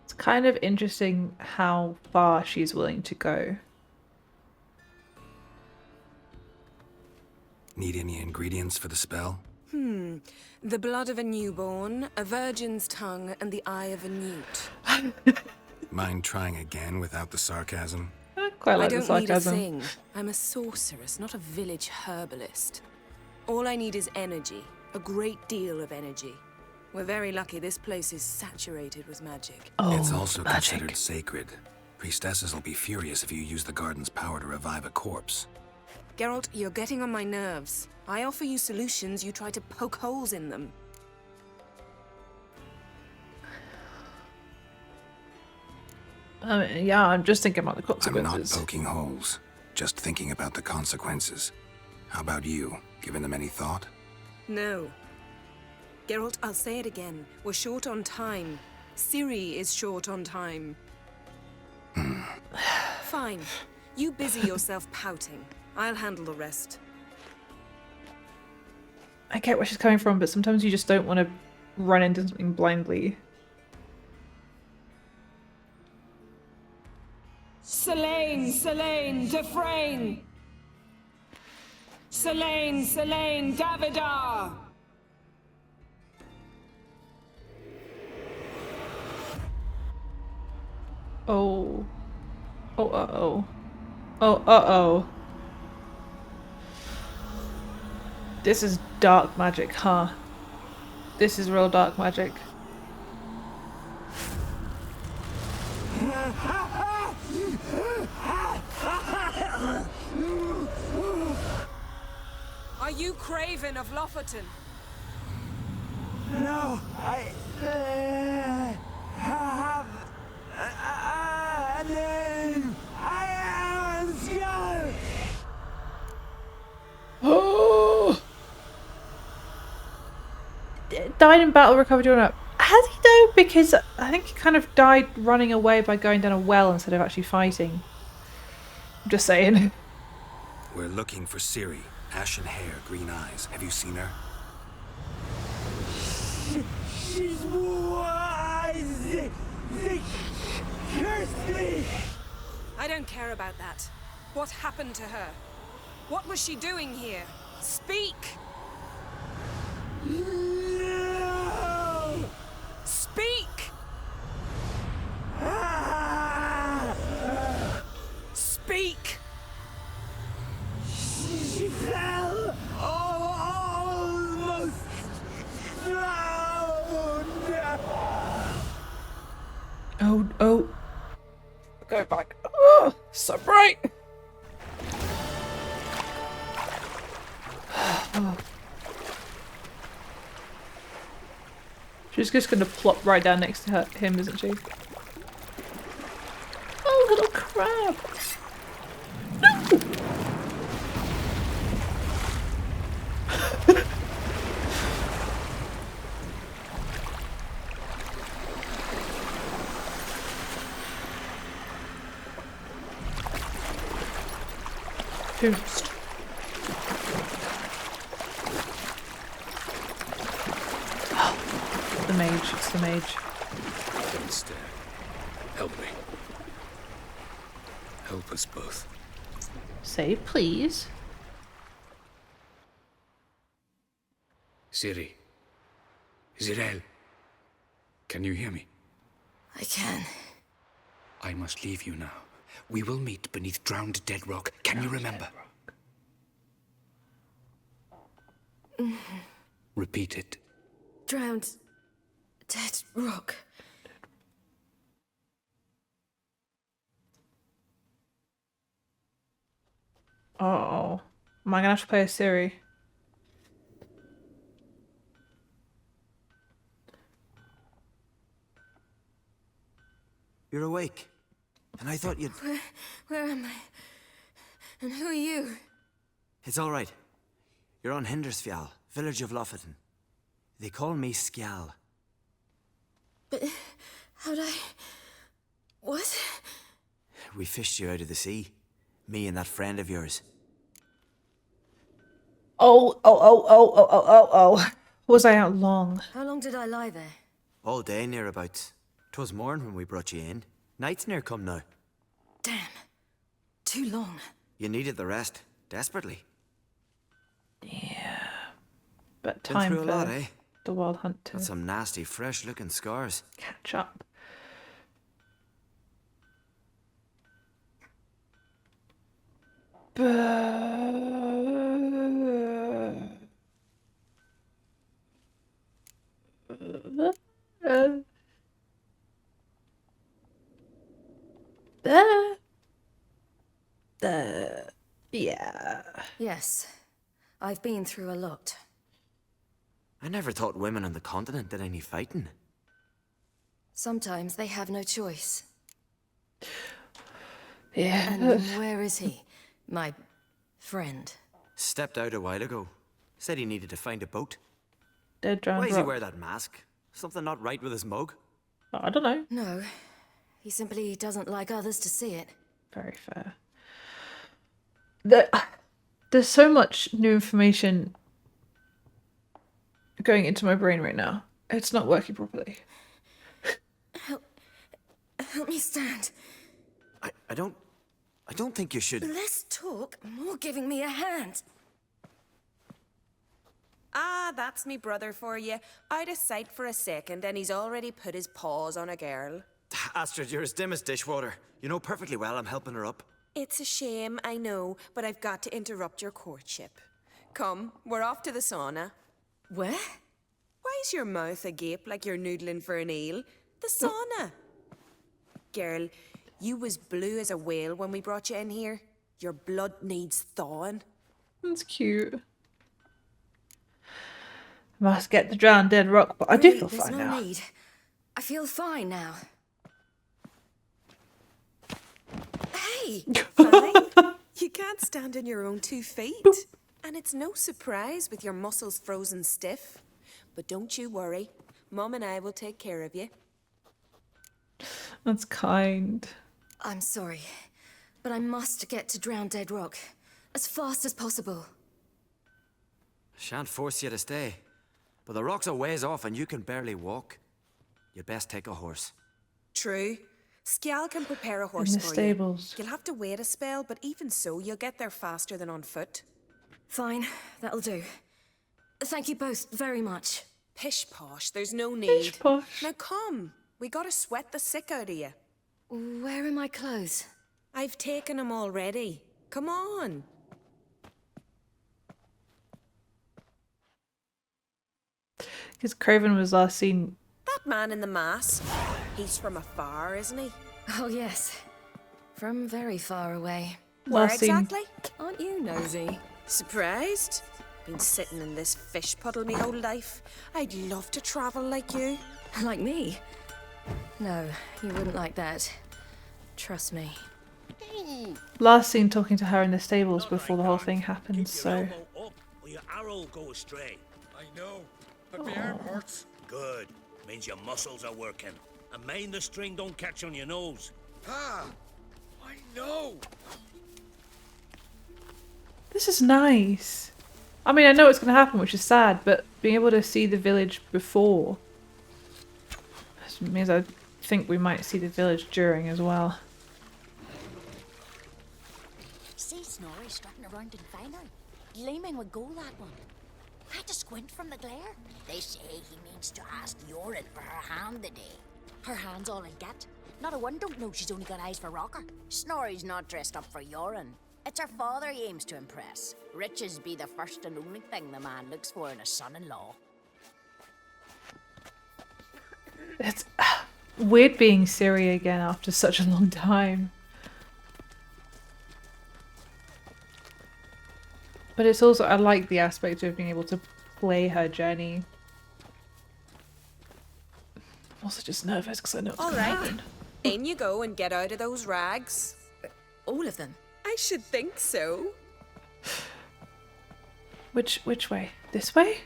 S1: It's kind of interesting how far she's willing to go.
S5: Need any ingredients for the spell?
S6: The blood of a newborn, a virgin's tongue, and the eye of a newt.
S5: Mind trying again without the sarcasm?
S1: I quite like
S6: I
S1: the
S6: don't need a
S1: sarcasm.
S6: thing. I'm a sorceress, not a village herbalist. All I need is energy, A great deal of energy. We're very lucky this place is saturated with magic.
S1: Oh,
S5: It's also
S1: magic.
S5: considered sacred. Priestesses will be furious if you use the garden's power to revive a corpse.
S6: Geralt, you're getting on my nerves. I offer you solutions, you try to poke holes in them.
S1: Yeah, I'm just thinking about the
S5: I'm not
S1: consequences.
S5: poking holes, just thinking about the consequences. How about you? Given them any thought?
S6: No. Geralt, I'll say it again. We're short on time. Ciri is short on time. Fine. You busy yourself pouting. I'll handle the rest.
S1: I get where she's coming from, but sometimes you just don't want to run into something blindly.
S11: Selene, Selene, Defrain! Selene, Selene, Davidar!
S1: Oh. Oh, uh-oh. Oh, uh-oh. This is dark magic, huh? This is real dark magic.
S6: Are you Craven of Lofoten?
S9: No, I have a name. I am Skellige.
S1: Oh! Died in battle, recovered your up. Has he though? Because I think he kind of died running away by going down a well instead of actually fighting. I'm just saying.
S5: We're looking for Ciri. Ashen hair, green eyes. Have you seen her?
S9: She's wise. They cursed me.
S6: I don't care about that. What happened to her? What was she doing here? Speak!
S9: No.
S6: Speak! Speak!
S9: She fell almost drowned.
S1: Oh. Go back. Oh, so bright. Oh. She's just gonna plop right down next to him, isn't she? Oh, little crab. No! Boost. The mage, it's the mage.
S5: Don't stare. Help me. Help us both.
S1: Say please.
S5: Ciri. Zirel. Can you hear me?
S6: I can.
S5: I must leave you now. We will meet beneath drowned dead rock. Can you remember? Repeat it.
S6: Drowned. Dead rock.
S1: Oh. Am I gonna have to play a Ciri?
S9: You're awake. And I thought you'd...
S6: Where am I? And who are you?
S9: It's all right. You're on Hindarsfjall, village of Lofoten. They call me Skjall.
S6: But how'd I... What?
S9: We fished you out of the sea. Me and that friend of yours.
S1: Oh. Was I out long?
S6: How long did I lie there?
S9: All day nearabouts. 'Twas morn when we brought you in. Night's near come now.
S6: Damn. Too long.
S9: You needed the rest. Desperately.
S1: Yeah. But
S9: Been
S1: time
S9: through a
S1: for
S9: lot, eh?
S1: the wild hunt to
S9: Got some nasty, fresh-looking scars.
S1: catch up. Yeah.
S6: Yes, I've been through a lot.
S9: I never thought women on the continent did any fighting.
S6: Sometimes they have no choice.
S1: Yeah.
S6: And where is he? My friend.
S9: Stepped out a while ago. Said he needed to find a boat.
S1: Dead drowned
S9: Why does he
S1: rock.
S9: wear that mask? Something not right with his mug?
S1: I don't know.
S6: No, he simply doesn't like others to see it.
S1: Very fair. There's so much new information going into my brain right now. It's not working properly.
S6: Help me stand.
S9: I don't think you should.
S6: Less talk, more giving me a hand. Ah, that's me brother for you. Out of sight for a second, and he's already put his paws on a girl.
S9: Astrid, you're as dim as dishwater. You know perfectly well I'm helping her up.
S6: It's a shame, I know, but I've got to interrupt your courtship. Come, we're off to the sauna. Where? Why is your mouth agape like you're noodling for an eel? The sauna. Girl, you was blue as a whale when we brought you in here. Your blood needs thawing.
S1: That's cute. Must get the drowned dead rock, but I do feel fine now.
S6: There's no need. I feel fine now. Hey, fine. You can't stand on your own 2 feet. And it's no surprise with your muscles frozen stiff. But don't you worry. Mum and I will take care of you.
S1: That's kind.
S6: I'm sorry, but I must get to Drowned Dead Rock as fast as possible.
S9: Shan't force you to stay. But the rock's a ways off and you can barely walk. You'd best take a horse.
S6: True. Skjall can prepare a horse
S1: In the
S6: for
S1: stables.
S6: you. You'll have to wait a spell, but even so, you'll get there faster than on foot. Fine, that'll do. Thank you both very much. Pish posh, there's no need.
S1: Pish posh.
S6: Now come, we gotta sweat the sick out of you. Where are my clothes? I've taken them already. Come on.
S1: Because Craven was last seen.
S6: That man in the mask. He's from afar, isn't he? Oh, yes. From very far away. Where
S1: Last seen-
S6: exactly? Aren't you nosy? Surprised? Been sitting in this fish puddle me whole life. I'd love to travel like you. Like me? No, you wouldn't like that. Trust me.
S1: Last seen talking to her in the stables before the whole thing happened,
S7: Keep your
S1: so.
S7: elbow up or your arrow will go astray.
S3: I know, but the arm hurts.
S7: Good. Means your muscles are working. And mind the string don't catch on your nose.
S3: Ah, I know.
S1: This is nice. I mean, I know it's going to happen, which is sad, but being able to see the village before means I think we might see the village during as well.
S12: See Snorri strutting around in finery, gleaming with gold, that one. I had to squint from the glare. They say he means to ask Yoren for her hand today. Her hand's all I get. Not a one don't know she's only got eyes for rocker. Snorri's not dressed up for Yoren. It's her father he aims to impress. Riches be the first and only thing the man looks for in a son-in-law.
S1: It's weird being Ciri again after such a long time. But it's also, I like the aspect of being able to play her journey. I'm also just nervous because I know what's
S6: All
S1: going to
S6: right.
S1: happen.
S6: In you go and get out of those rags. All of them? I should think so.
S1: Which way? This way?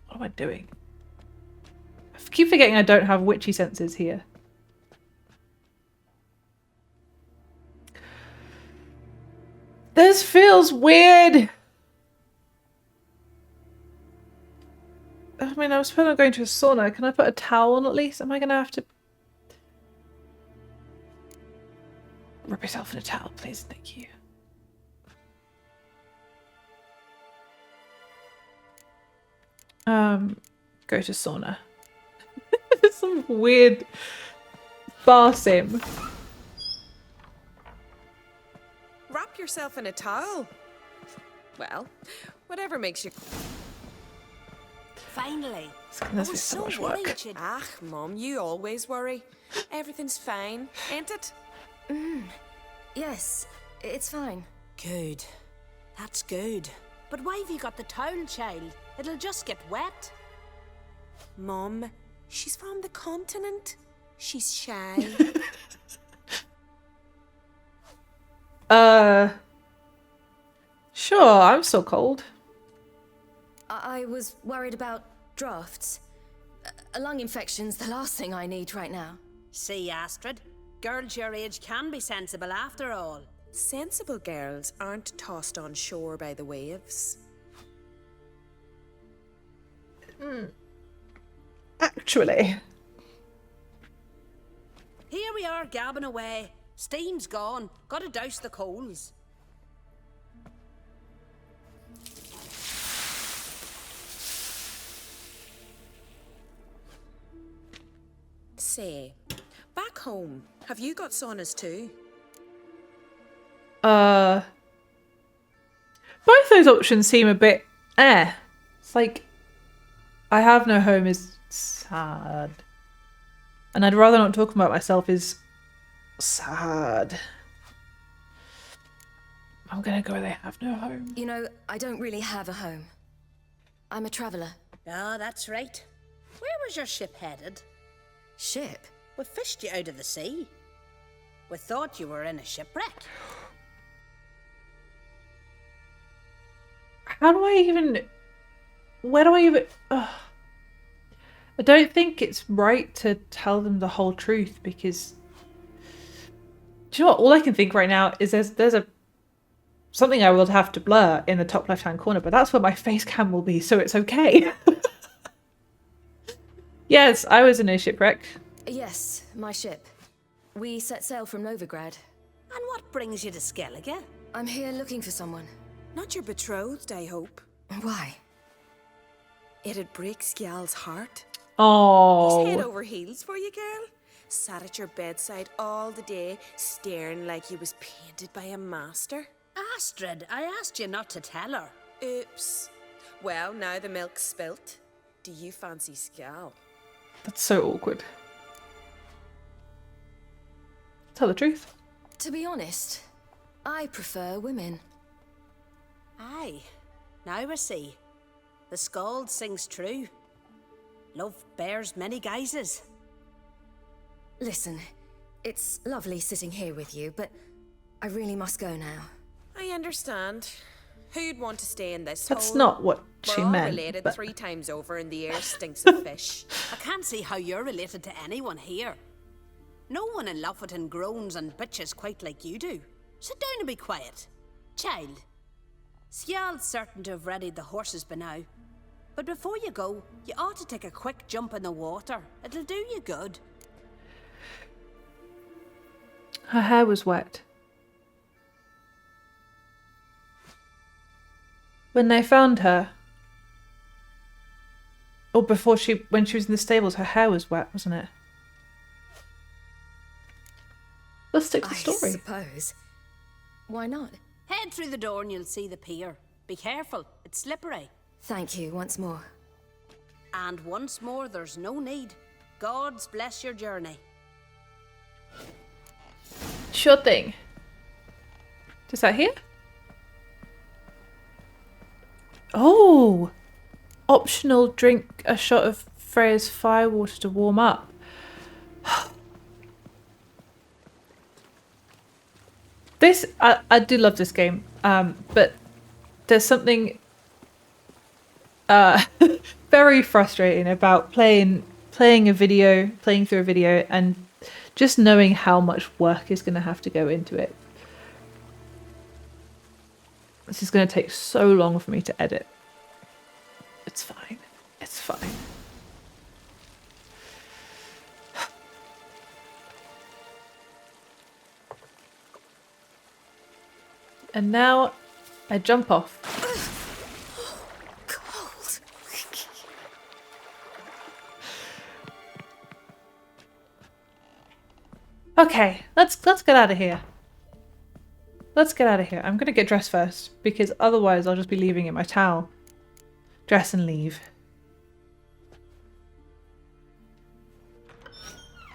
S1: What am I doing? I keep forgetting I don't have witchy senses here. This feels weird. I mean, I was planning on going to a sauna. Can I put a towel on at least? Am I going to have to rub yourself in a towel, please? Thank you. Go to sauna. Some weird bar sim.
S6: Wrap yourself in a towel. Well, whatever makes you...
S13: finally.
S1: It's gonna be so much work.
S6: Ah, Mum, you always worry. Everything's fine, ain't it?
S14: Yes, it's fine.
S13: Good. That's good. But why have you got the towel, child? It'll just get wet.
S6: Mum, she's from the continent. She's shy.
S1: Sure, I'm so cold.
S14: I was worried about drafts. Lung infection's the last thing I need right now.
S13: See, Astrid, girls your age can be sensible after all.
S6: Sensible girls aren't tossed on shore by the waves.
S1: Actually.
S13: Here we are gabbing away. Steam's gone. Gotta douse the coals.
S6: Say, back home, have you got saunas too?
S1: Both those options seem a bit It's like, I have no home is sad. And I'd rather not talk about myself is sad. I'm gonna go where they have no home.
S14: You know, I don't really have a home. I'm a traveller.
S13: Ah, that's right. Where was your ship headed?
S14: Ship?
S13: We fished you out of the sea. We thought you were in a shipwreck.
S1: How do I even... Where do I even... Ugh. I don't think it's right to tell them the whole truth because... Do you know what? All I can think right now is there's a... Something I will have to blur in the top left-hand corner, but that's where my face cam will be, so it's okay. Yes, I was in a shipwreck.
S14: Yes, my ship. We set sail from Novigrad.
S13: And what brings you to Skellige?
S14: I'm here looking for someone.
S6: Not your betrothed, I hope.
S14: Why?
S6: It'd break Skjald's heart.
S1: Oh.
S6: He's head over heels for you, girl. Sat at your bedside all the day, staring like he was painted by a master.
S13: Astrid, I asked you not to tell her.
S6: Oops. Well, now the milk's spilt. Do you fancy Skjald?
S1: That's so awkward. Tell the truth.
S14: To be honest, I prefer women.
S13: Aye. Now I see. The skald sings true. Love bears many guises.
S14: Listen, it's lovely sitting here with you, but I really must go now.
S6: I understand. Who'd want to stay in this
S1: That's
S6: hole?
S1: not what she
S6: We're all
S1: meant.
S6: related
S1: But...
S6: 3 times over and the air stinks of fish.
S13: I can't see how you're related to anyone here. No one in Lofoten groans and bitches quite like you do. Sit down and be quiet. Child, Skjald's certain to have readied the horses by now. But before you go, you ought to take a quick jump in the water. It'll do you good.
S1: Her hair was wet. When they found her, or when she was in the stables, her hair was wet, wasn't it? Let's stick to the story.
S14: I suppose. Why not?
S13: Head through the door and you'll see the pier. Be careful, it's slippery.
S14: Thank you once more.
S13: And once more, there's no need. God's bless your journey.
S1: Sure thing. Is that here? Oh! Optional drink a shot of Freya's firewater to warm up. I do love this game, but there's something very frustrating about playing through a video and just knowing how much work is going to have to go into it. This is going to take so long for me to edit. It's fine. It's fine. And now I jump off.
S14: Cold.
S1: Okay, let's get out of here. Let's get out of here. I'm gonna get dressed first because otherwise I'll just be leaving in my towel. Dress and leave.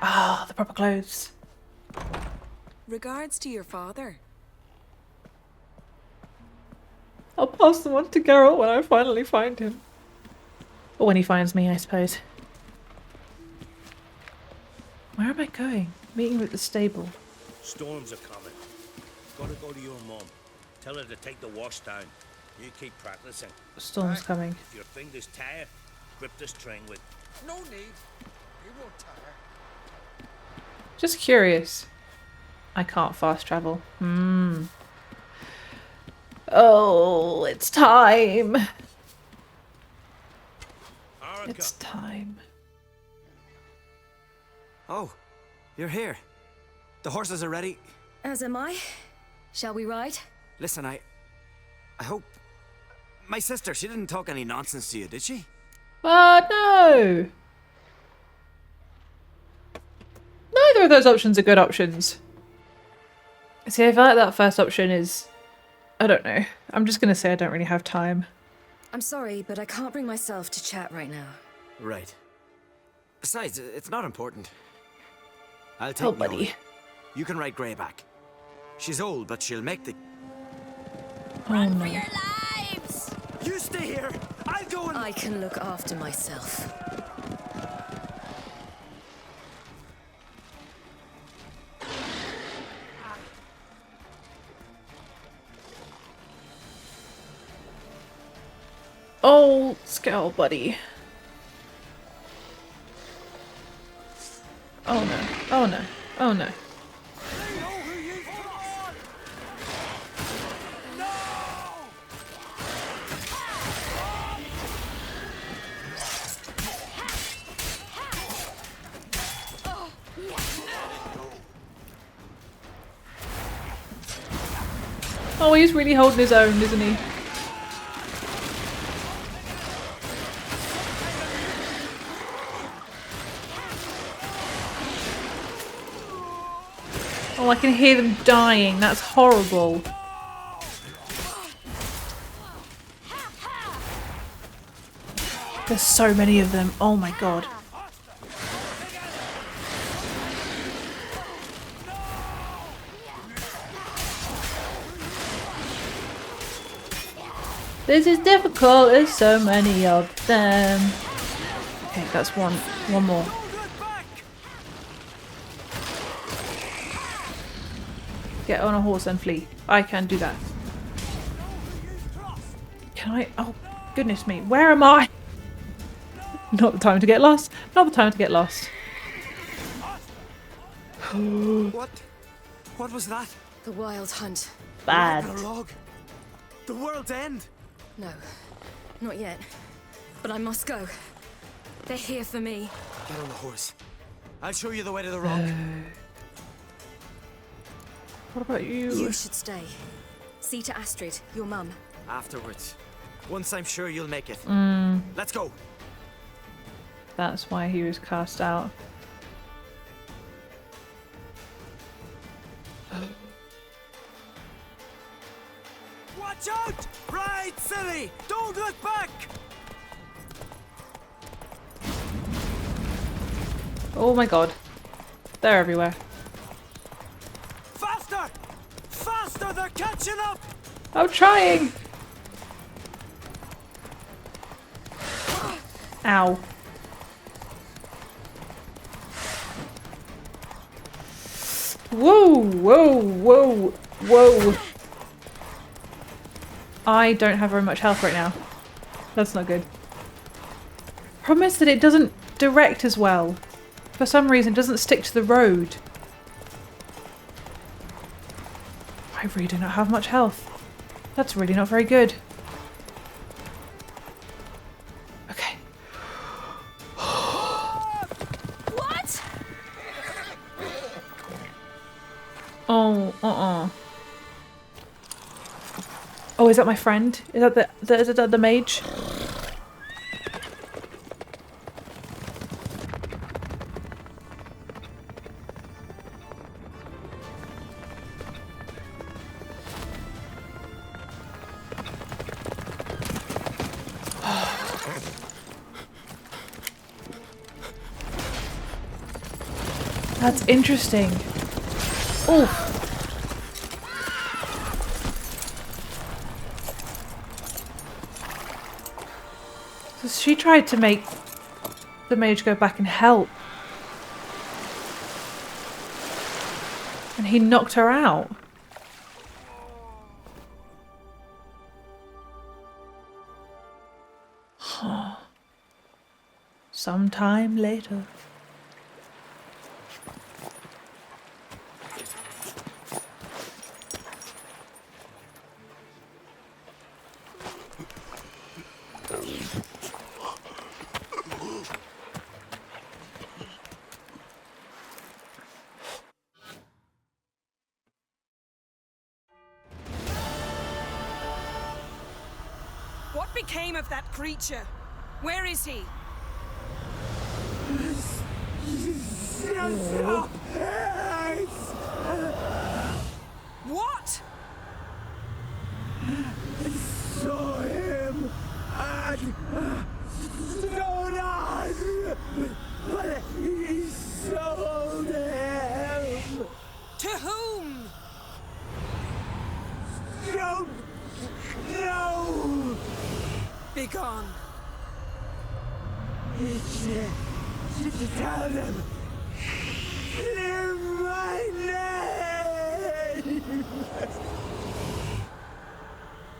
S1: Ah, the proper clothes.
S6: Regards to your father.
S1: I'll pass them on to Geralt when I finally find him. Or when he finds me, I suppose. Where am I going? Meeting at the stable.
S7: Storms are coming. Gotta go to your mum. Tell her to take the wash down. You keep practicing.
S1: Storm's coming.
S7: If your fingers tire, grip the string with.
S3: No need. You won't tire.
S1: Just curious. I can't fast travel. Oh, it's time. It's time.
S9: Oh, you're here. The horses are ready.
S14: As am I. Shall we ride?
S9: Listen, I hope... My sister, she didn't talk any nonsense to you, did she?
S1: No! Neither of those options are good options. See, I feel like that first option is... I don't know. I'm just gonna say I don't really have time.
S14: I'm sorry, but I can't bring myself to chat right now.
S9: Right. Besides, it's not important. I'll take
S1: Oh, buddy.
S9: Nori. You can ride Greyback. She's old, but she'll make the...
S14: Run for your lives!
S9: You stay here! I'll go and...
S14: I can look after myself.
S1: Oh, Skull buddy. Oh no. Oh no. Oh no. Oh, he's really holding his own, isn't he? Oh, I can hear them dying. That's horrible. There's so many of them. Oh my god. This is difficult. There's so many of them. Okay, that's one. One more. Get on a horse and flee. I can do that. Can I? Oh, goodness me. Where am I? Not the time to get lost. Not the time to get lost.
S9: What? What was that?
S14: The wild hunt.
S1: Bad.
S9: The log. The world's end.
S14: No, not yet. But I must go. They're here for me.
S9: Get on the horse. I'll show you the way to the rock.
S1: What about you?
S14: You should stay. See to Astrid, your mum.
S9: Afterwards. Once I'm sure you'll make it. Let's go.
S1: That's why he was cast out.
S9: Watch out! Right, Ciri! Don't look back!
S1: Oh my god. They're everywhere.
S9: Faster! Faster! They're catching up!
S1: I'm trying! Ow. Whoa, whoa, whoa, whoa. I don't have very much health right now. That's not good. Problem is that it doesn't direct as well. For some reason, it doesn't stick to the road. I really do not have much health. That's really not very good. Okay.
S14: What?
S1: Oh, Oh, is that my friend? Is that the mage? That's interesting. Oof. So she tried to make the mage go back and help. And he knocked her out. Sometime later.
S6: What became of that creature? Where is he? What?
S3: I saw him at Stonas, but he sold him.
S6: To whom?
S3: Don't know.
S6: Begone.
S3: Tell them. Clear my name.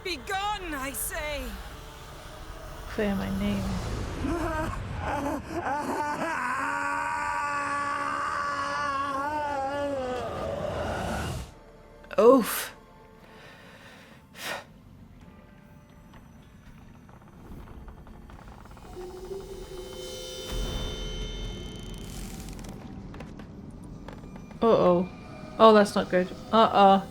S6: Begone, I say.
S1: Clear my name. Oof. Uh-oh. Oh, that's not good. Uh-oh.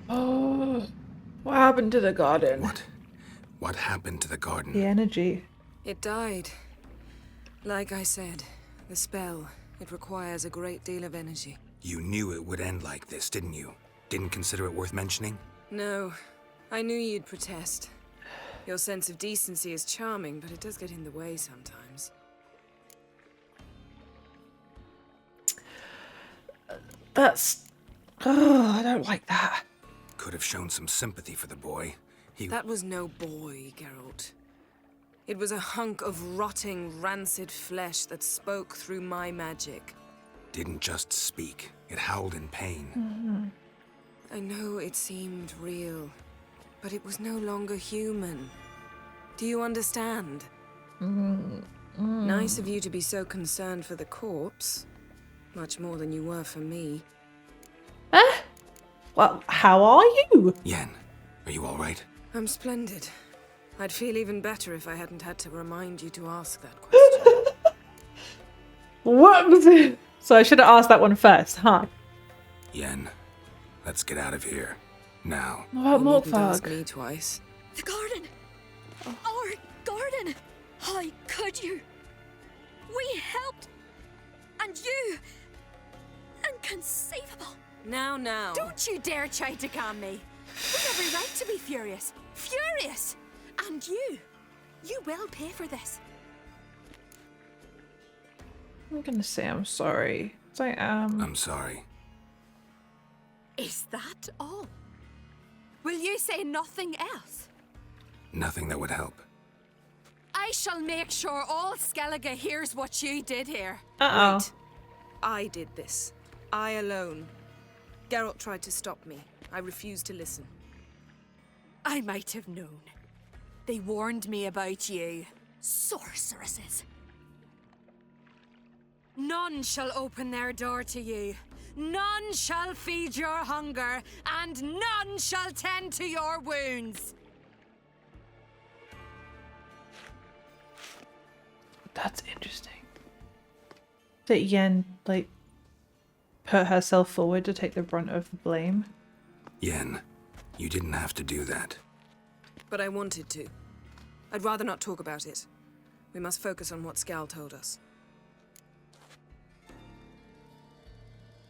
S1: Oh. What happened to the garden?
S5: What happened to the garden?
S1: The energy.
S6: It died. Like I said, the spell, it requires a great deal of energy.
S5: You knew it would end like this, didn't you? Didn't consider it worth mentioning?
S6: No, I knew you'd protest. Your sense of decency is charming, but it does get in the way sometimes.
S1: That's... Oh, I don't like that.
S5: Could have shown some sympathy for the boy.
S6: That was no boy, Geralt. It was a hunk of rotting, rancid flesh that spoke through my magic.
S5: Didn't just speak. It howled in pain.
S1: Mm-hmm.
S6: I know it seemed real, but it was no longer human. Do you understand?
S1: Mm-hmm.
S6: Nice of you to be so concerned for the corpse. Much more than you were for me.
S1: Well, how are you?
S5: Yen, are you all right?
S6: I'm splendid. I'd feel even better if I hadn't had to remind you to ask that question.
S1: What was it? So I should have asked that one first, huh?
S5: Yen, let's get out of here. Now.
S1: What about
S6: You needn't
S1: Morkvargg?
S6: ask me twice.
S12: The garden! Our garden! How could you? We helped! And you! Inconceivable!
S6: Now.
S12: Don't you dare try to calm me. We've every right to be furious. Furious! And you will pay for this.
S1: I'm gonna say I'm sorry. Yes, I am.
S5: I'm sorry.
S12: Is that all? Will you say nothing else?
S5: Nothing that would help.
S12: I shall make sure all Skellige hears what you did here.
S1: Uh-oh.
S6: Wait. I did this. I alone. Geralt tried to stop me. I refused to listen.
S12: I might have known. They warned me about you. Sorceresses. None shall open their door to you. None shall feed your hunger, and none shall tend to your wounds.
S1: That's interesting. That Yen, like, put herself forward to take the brunt of the blame.
S5: Yen, you didn't have to do that.
S6: But I wanted to. I'd rather not talk about it. We must focus on what Skal told us.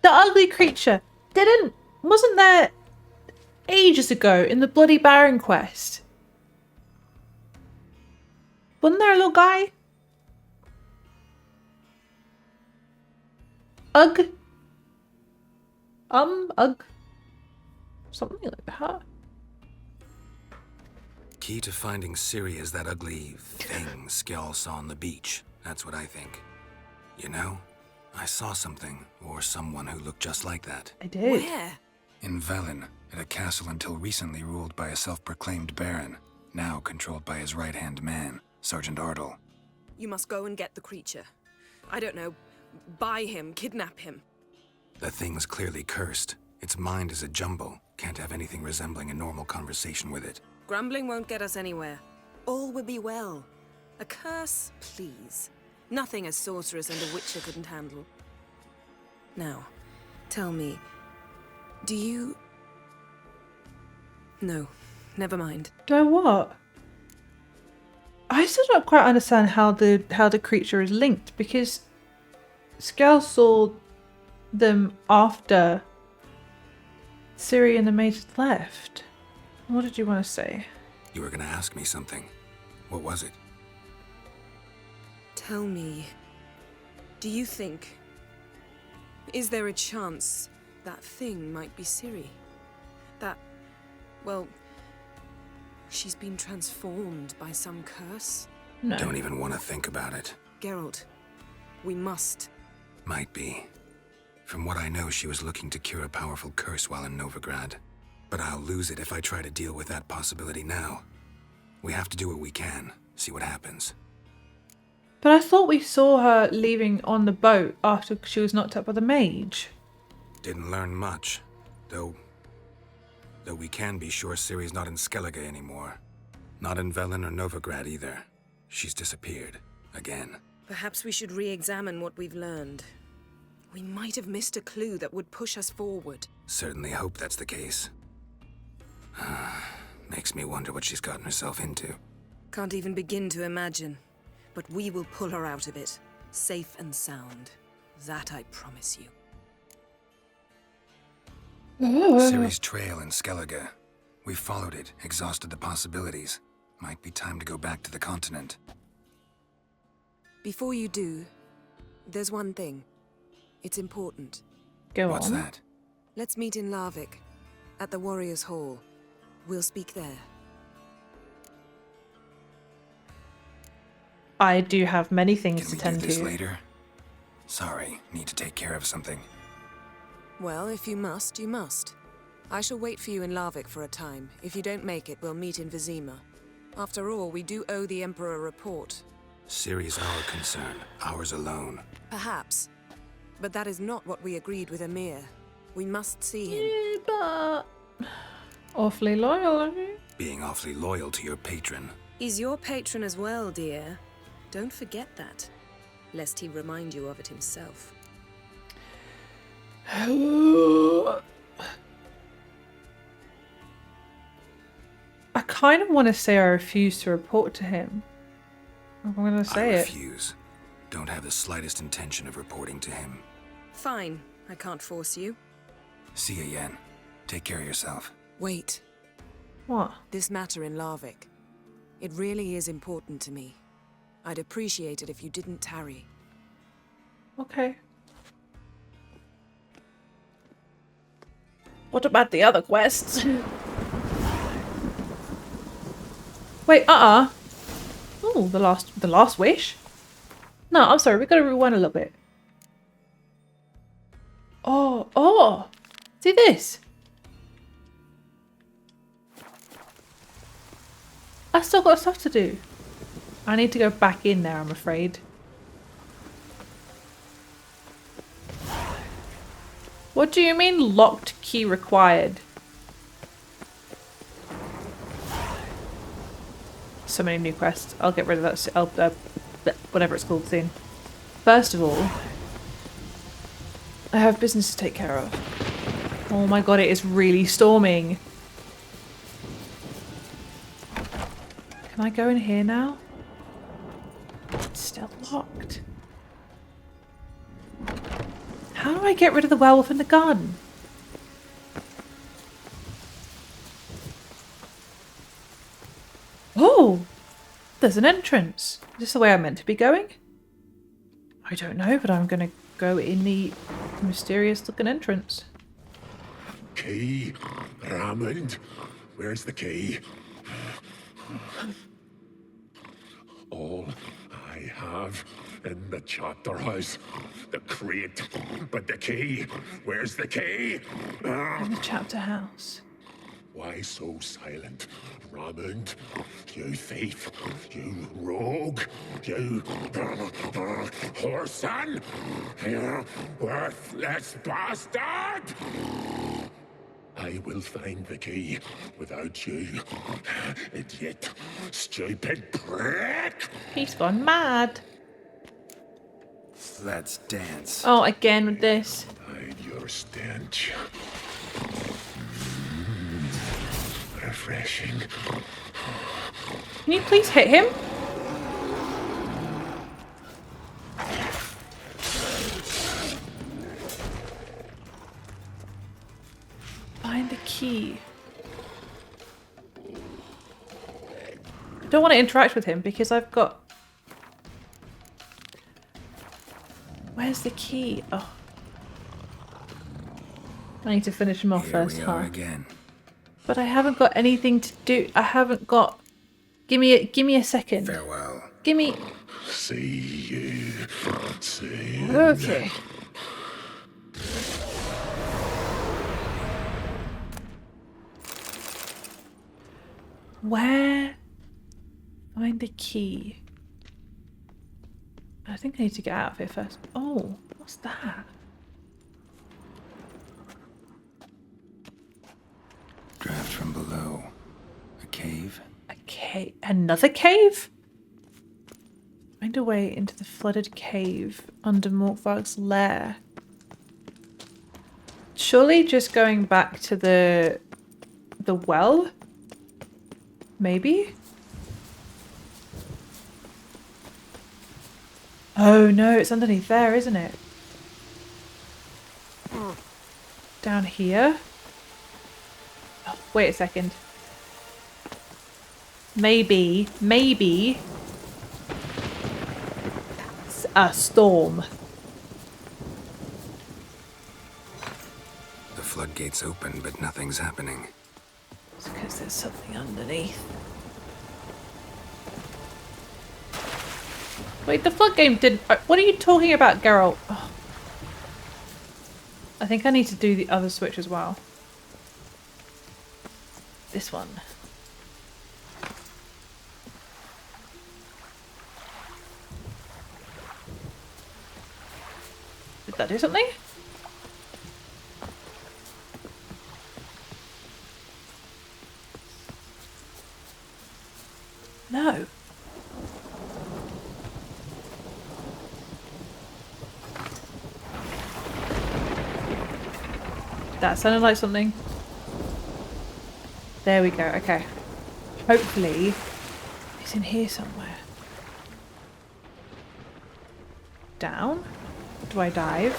S1: The ugly creature wasn't there ages ago in the Bloody Baron quest? Wasn't there a little guy? Ugh. Ugh. Something like that.
S5: Key to finding Ciri is that ugly thing Skell saw on the beach. That's what I think. You know, I saw something, or someone who looked just like that.
S1: I did.
S6: Where?
S5: In Velen, at a castle until recently ruled by a self-proclaimed baron, now controlled by his right-hand man, Sergeant Ardle.
S6: You must go and get the creature. I don't know, buy him, kidnap him.
S5: The thing's clearly cursed. Its mind is a jumble. Can't have anything resembling a normal conversation with it.
S6: Grumbling won't get us anywhere. All will be well. A curse, please. Nothing a sorceress and a witcher couldn't handle. Now, tell me, do you... No, never mind.
S1: Do I what? I still don't quite understand how the creature is linked, because Skell saw them after Ciri and the maids left. What did you want to say?
S5: You were gonna ask me something. What was it?
S6: Tell me, do you think... Is there a chance that thing might be Ciri? That, well, she's been transformed by some curse?
S1: No.
S5: Don't even want to think about it.
S6: Geralt, we must.
S5: Might be. From what I know, she was looking to cure a powerful curse while in Novigrad. But I'll lose it if I try to deal with that possibility now. We have to do what we can, see what happens.
S1: But I thought we saw her leaving on the boat after she was knocked up by the mage.
S5: Didn't learn much, though we can be sure Ciri's not in Skellige anymore. Not in Velen or Novigrad either. She's disappeared. Again.
S6: Perhaps we should re-examine what we've learned. We might have missed a clue that would push us forward.
S5: Certainly hope that's the case. Makes me wonder what she's gotten herself into.
S6: Can't even begin to imagine. But we will pull her out of it, safe and sound. That I promise you.
S5: Ciri's trail in Skellige. We followed it, exhausted the possibilities. Might be time to go back to the continent.
S6: Before you do, there's one thing. It's important.
S1: Go on.
S5: What's that?
S6: Let's meet in Larvik, at the Warriors' Hall. We'll speak there.
S1: I do have many things
S5: Can
S1: to
S5: we
S1: tend
S5: do this
S1: to.
S5: later? Sorry, need to take care of something.
S6: Well, if you must, you must. I shall wait for you in Larvik for a time. If you don't make it, we'll meet in Vizima. After all, we do owe the Emperor a report.
S5: Ciri's our concern, ours alone.
S6: Perhaps. But that is not what we agreed with Emir. We must see him.
S1: Yeah, but... awfully loyal, aren't you?
S5: Being awfully loyal to your patron.
S6: He's your patron as well, dear. Don't forget that, lest he remind you of it himself.
S1: I kind of want to say I refuse to report to him. I'm going to say
S5: I
S1: it.
S5: refuse. Don't have the slightest intention of reporting to him.
S6: Fine, I can't force you.
S5: See you, Yen. Take care of yourself.
S6: Wait.
S1: What?
S6: This matter in Larvik. It really is important to me. I'd appreciate it if you didn't tarry.
S1: Okay. What about the other quests? Wait, Oh, the last wish? No, I'm sorry, we gotta rewind a little bit. Oh! See this? I still got stuff to do. I need to go back in there, I'm afraid. What do you mean locked key required? So many new quests. I'll get rid of that, whatever it's called soon. First of all, I have business to take care of. Oh my god, it is really storming. Can I go in here now? It's still locked. How do I get rid of the werewolf in the garden? Oh! There's an entrance. Is this the way I'm meant to be going? I don't know, but I'm gonna go in the mysterious looking entrance.
S10: Key, Raymond. Where's the key? All I have in the chapter house, the crate, but the key. Where's the key?
S1: In the chapter house.
S10: Why so silent, Raymond? You thief, you rogue, you whoreson, you worthless bastard! I will find the key without you, idiot, stupid prick!
S1: He's gone mad.
S5: Let's dance.
S1: Oh, again with this.
S10: Hide your stench. Refreshing.
S1: Can you please hit him? Find the key. I don't want to interact with him because I've got... Where's the key? Oh. I need to finish him off first,
S5: Here we
S1: huh?
S5: are again.
S1: But I haven't got anything to do. I haven't got... Give me a second.
S5: Farewell.
S1: Give me...
S10: See you soon.
S1: Okay. Where? Find the key. I think I need to get out of here first. Oh, what's that?
S5: Draft from below. A cave.
S1: A cave? Another cave? Find a way into the flooded cave under Morkvargg's lair. Surely just going back to the well? Maybe? Oh no, it's underneath there, isn't it? Down here? Oh, wait a second. Maybe it's a storm.
S5: The floodgates open, but nothing's happening.
S1: It's because there's something underneath. Wait, the flood game didn't... What are you talking about, Geralt? Oh. I think I need to do the other switch as well. This one. Did that do something? No. That sounded like something. There we go, okay. Hopefully it's in here somewhere. Down? Do I dive?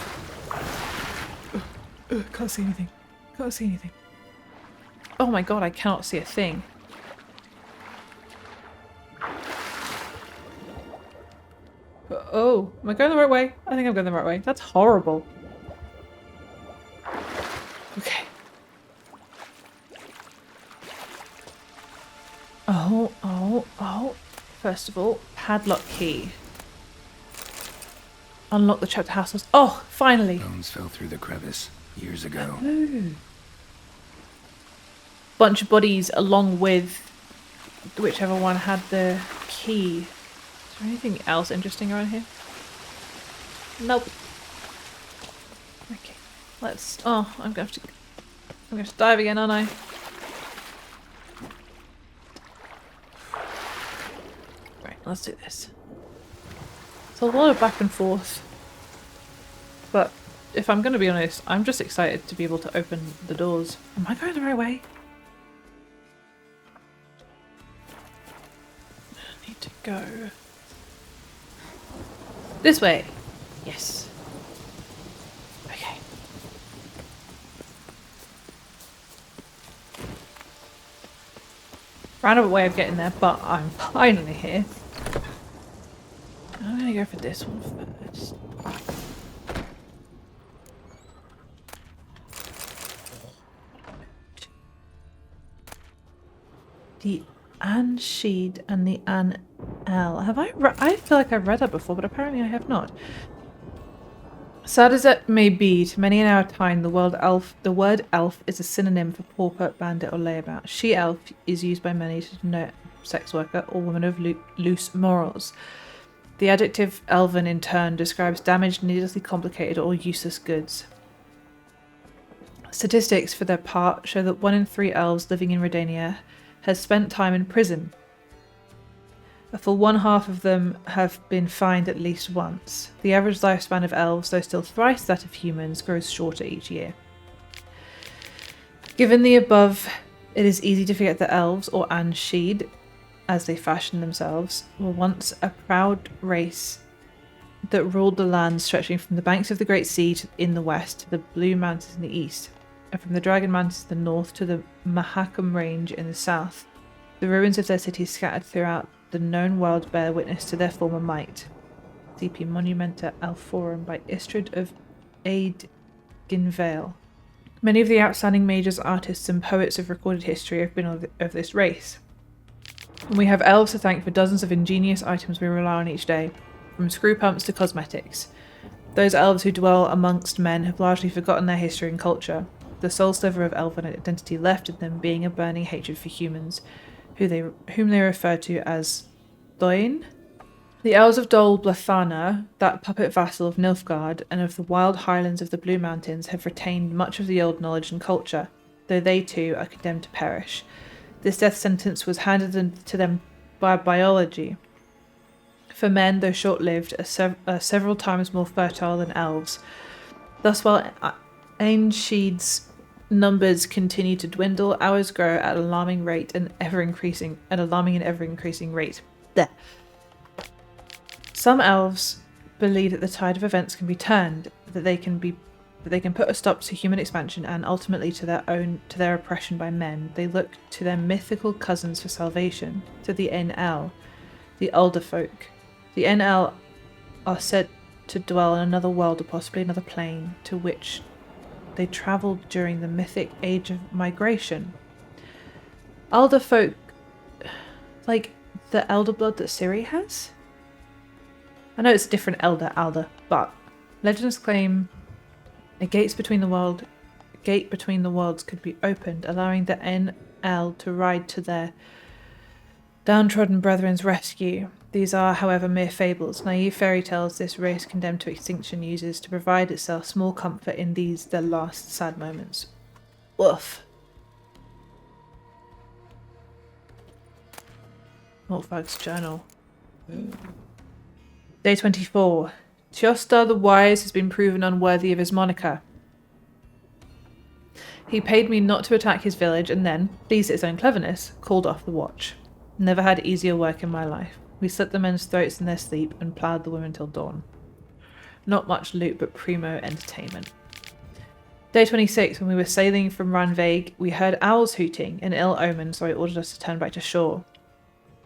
S1: Can't see anything. Can't see anything. Oh my god, I cannot see a thing. Oh, am I going the right way? I think I'm going the right way. That's horrible. Okay. Oh. First of all, padlock key. Unlock the chapter house. Oh, finally.
S5: Bones fell through the crevice years ago.
S1: Oh. Bunch of bodies along with whichever one had the key. Is there anything else interesting around here? Nope. Okay. Let's... Oh, I'm going to dive again, aren't I? Right, let's do this. It's a lot of back and forth. But if I'm going to be honest, I'm just excited to be able to open the doors. Am I going the right way? I need to go this way. Yes. Okay. Roundabout way of getting there, but I'm finally here. I'm gonna go for this one first. The Ansheed and the An-El. Have I feel like I've read that before, but apparently I have not. Sad as it may be, to many in our time, the word elf is a synonym for pauper, bandit, or layabout. She-elf is used by many to denote sex worker or woman of loose morals. The adjective elven, in turn, describes damaged, needlessly complicated, or useless goods. Statistics, for their part, show that 1 in 3 elves living in Redania has spent time in prison. A full 1/2 of them have been fined at least once. The average lifespan of elves, though still thrice that of humans, grows shorter each year. Given the above, it is easy to forget that elves, or Ansheed, as they fashion themselves, were once a proud race that ruled the lands stretching from the banks of the Great Sea in the west to the Blue Mountains in the east, and from the Dragon Mountains in the north to the Mahakam Range in the south. The ruins of their cities scattered throughout the known world bear witness to their former might. CP Monumenta Alforum by Istrid of Aidginvale. Many of the outstanding mages, artists, and poets of recorded history have been of this race. And we have elves to thank for dozens of ingenious items we rely on each day, from screw pumps to cosmetics. Those elves who dwell amongst men have largely forgotten their history and culture, the sole sliver of elven identity left in them being a burning hatred for humans, whom they refer to as Doin. The elves of Dol Blathana, that puppet vassal of Nilfgaard, and of the wild highlands of the Blue Mountains have retained much of the old knowledge and culture, though they too are condemned to perish. This death sentence was handed to them by biology. For men, though short-lived, are several times more fertile than elves. Thus, while Ansheed's numbers continue to dwindle, ours grow at an alarming and ever-increasing rate. There. Some elves believe that the tide of events can be turned, that they can put a stop to human expansion and ultimately to their oppression by men. They look to their mythical cousins for salvation, to the En-El, the Elder folk. The En-El are said to dwell in another world or possibly another plane, to which they travelled during the mythic age of migration. Elder folk, like the elder blood that Ciri has? I know it's a different Alder, but legends claim a gate between the worlds could be opened, allowing the En-El to ride to their downtrodden brethren's rescue. These are, however, mere fables, naive fairy tales this race condemned to extinction uses to provide itself small comfort in these, their last sad moments. Woof. Morkvargg's journal. Day 24. Tjosta the Wise has been proven unworthy of his moniker. He paid me not to attack his village and then, pleased at his own cleverness, called off the watch. Never had easier work in my life. We slit the men's throats in their sleep and ploughed the women till dawn. Not much loot, but primo entertainment. Day 26, when we were sailing from Ranveig, we heard owls hooting, an ill omen, so I ordered us to turn back to shore.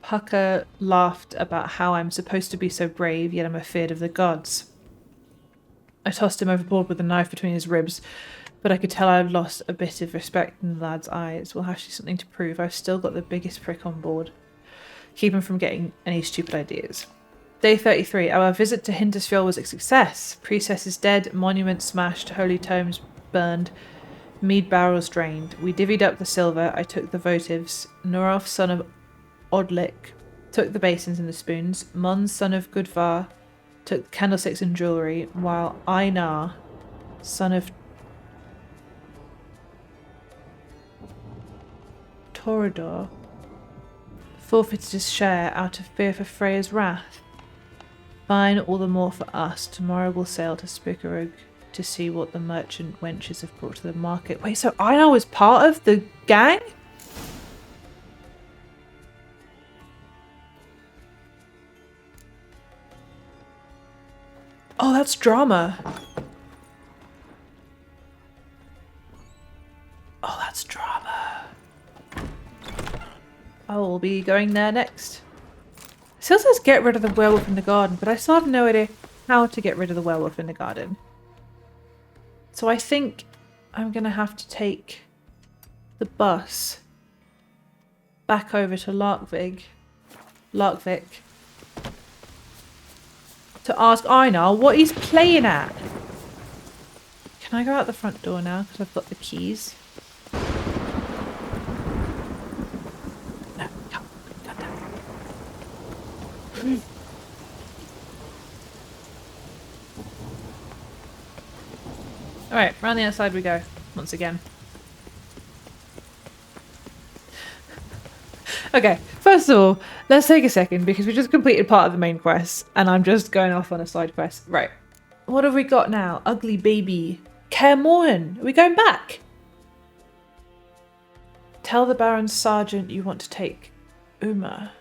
S1: Pucker laughed about how I'm supposed to be so brave, yet I'm afeard of the gods. I tossed him overboard with a knife between his ribs, but I could tell I'd lost a bit of respect in the lad's eyes. We'll have something to prove. I've still got the biggest prick on board. Keep him from getting any stupid ideas. Day 33. Our visit to Hindarsfjall was a success. Priestess is dead, monuments smashed, holy tomes burned, mead barrels drained. We divvied up the silver. I took the votives. Norolf, son of Odlik, took the basins and the spoons. Mons, son of Gudvar, took the candlesticks and jewellery, while Einar, son of Torador, forfeited his share out of fear for Freya's wrath. Fine, all the more for us. Tomorrow we'll sail to Spikarug to see what the merchant wenches have brought to the market. Wait, so Einar was part of the gang? Oh, that's drama. Oh, that's drama. I will be going there next. It still says get rid of the werewolf in the garden, but I still have no idea how to get rid of the werewolf in the garden. So I think I'm going to have to take the bus back over to Larvik, to ask Einar what he's playing at. Can I go out the front door now because I've got the keys? No, can't. Alright, round the outside we go, once again. Okay, first of all, let's take a second because we just completed part of the main quest and I'm just going off on a side quest. Right, what have we got now? Ugly baby. Kaer Morhen. Are we going back? Tell the Baron Sergeant you want to take Uma.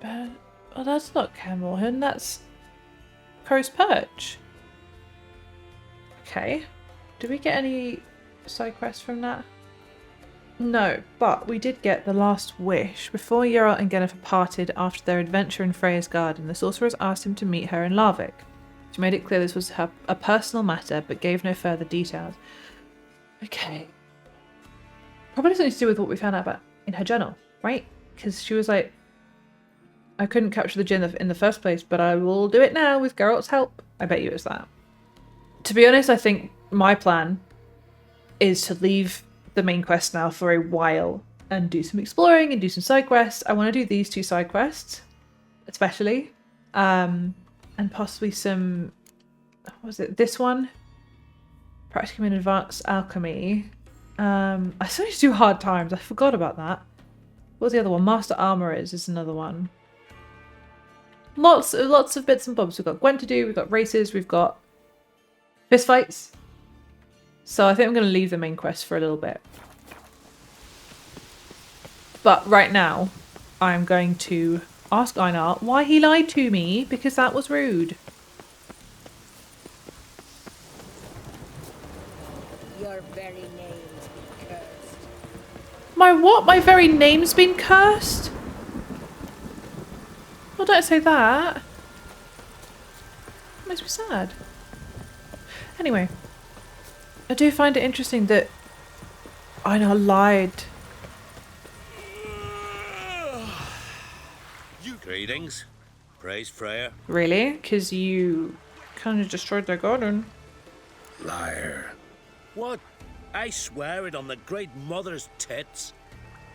S1: But, well, that's not Kaer Morhen, that's Crow's Perch. Okay. Did we get any side quests from that? No, but we did get the last wish. Before Geralt and Yennefer parted after their adventure in Freya's garden, the sorceress asked him to meet her in Larvik. She made it clear this was a personal matter, but gave no further details. Okay. Probably something to do with what we found out about in her journal, right? Because she was like, I couldn't capture the djinn in the first place, but I will do it now with Geralt's help. I bet you it's that. To be honest, I think my plan is to leave the main quest now for a while and do some exploring and do some side quests. I want to do these 2 side quests, especially, and possibly some, what was it, this one? Practicum in Advanced Alchemy. I still need to do Hard Times. I forgot about that. What was the other one? Master Armorers is another one. Lots of bits and bobs. We've got Gwent to do, we've got races, we've got fist fights. So I think I'm going to leave the main quest for a little bit. But right now, I'm going to ask Einar why he lied to me, because that was rude.
S12: Your very name's been cursed.
S1: My what? My very name's been cursed? Well, don't say that. It makes me sad. Anyway. I do find it interesting that Einar lied.
S7: Greetings. Praise Freya.
S1: Really? Because you kind of destroyed their garden.
S5: Liar.
S7: What? I swear it on the Great Mother's tits.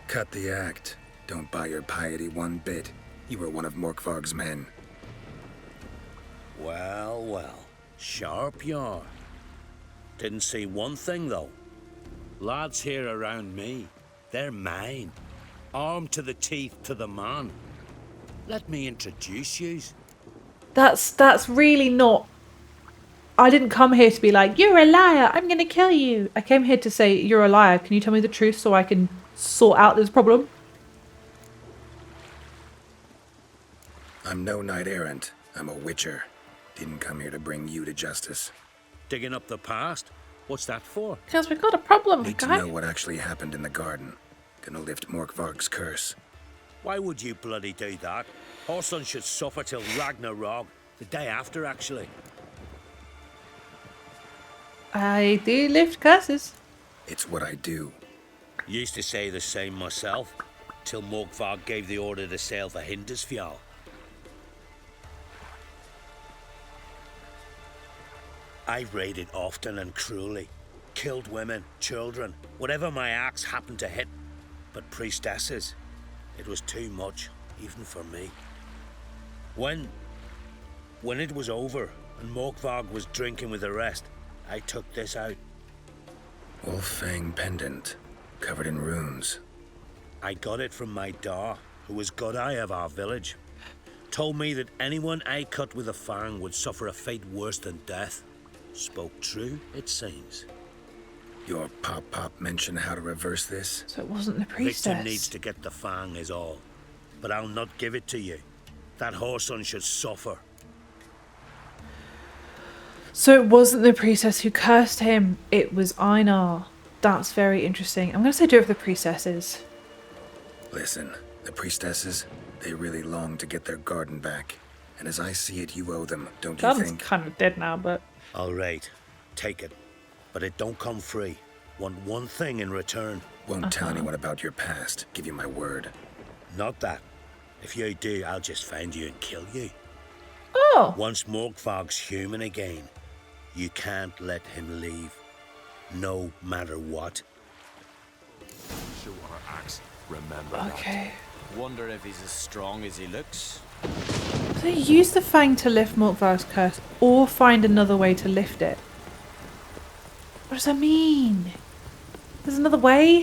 S5: Cut the act. Don't buy your piety one bit. You were one of Morkvargg's men.
S7: Well, well. Sharp you are. Didn't see one thing, though. Lads here around me, they're mine. Armed to the teeth to the man. Let me introduce yous.
S1: That's really not... I didn't come here to be like, you're a liar, I'm gonna kill you. I came here to say, you're a liar, can you tell me the truth so I can sort out this problem?
S5: I'm no knight errant. I'm a witcher. Didn't come here to bring you to justice.
S7: Digging up the past? What's that for?
S1: Because we've got a problem,
S5: Need to know what actually happened in the garden. Gonna lift Morkvargg's curse.
S7: Why would you bloody do that? Our son should suffer till Ragnarok. The day after, actually.
S1: I do lift curses.
S5: It's what I do.
S7: Used to say the same myself, till Morkvargg gave the order to sail for Hindarsfjall. I raided often and cruelly. Killed women, children, whatever my axe happened to hit. But priestesses, it was too much, even for me. When it was over and Morkvargg was drinking with the rest, I took this out.
S5: Wolf-fang pendant, covered in runes.
S7: I got it from my da, who was Godai of our village. Told me that anyone I cut with a fang would suffer a fate worse than death. Spoke true, it seems.
S5: Your pop mentioned how to reverse this?
S1: So it wasn't the priestess.
S7: Victor needs to get the fang is all. But I'll not give it to you. That whoreson should suffer.
S1: So it wasn't the priestess who cursed him, it was Einar. That's very interesting. I'm going to say do it for the priestesses.
S5: Listen, the priestesses, they really long to get their garden back. And as I see it, you owe them, don't you
S1: Garden's
S5: think?
S1: kind of dead now, but...
S7: All right, take it. But it don't come free. Want one thing in return.
S5: Won't tell anyone about your past. Give you my word.
S7: Not that. If you do, I'll just find you and kill you.
S1: Oh!
S7: Once Morkvargg's human again, you can't let him leave. No matter what.
S8: Show our axe. Remember
S1: Okay.
S9: that. Wonder if he's as strong as he looks.
S1: So use the fang to lift Morkvargg's curse, or find another way to lift it. What does that mean? There's another way?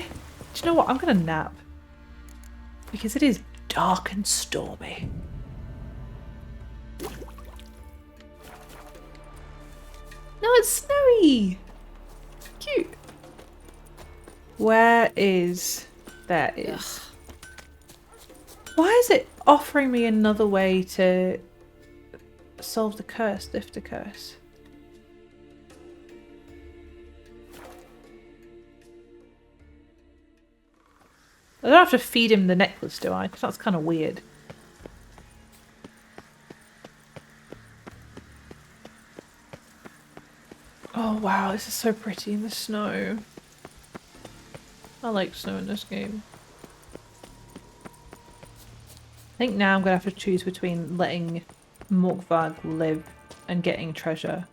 S1: Do you know what? I'm going to nap. Because it is dark and stormy. No, it's snowy! Cute. Where is... There it is. Why is it offering me another way to solve the curse, lift the curse? I don't have to feed him the necklace, do I? Because that's kind of weird. Oh wow, this is so pretty in the snow. I like snow in this game. I think now I'm going to have to choose between letting Morkvargg live and getting treasure.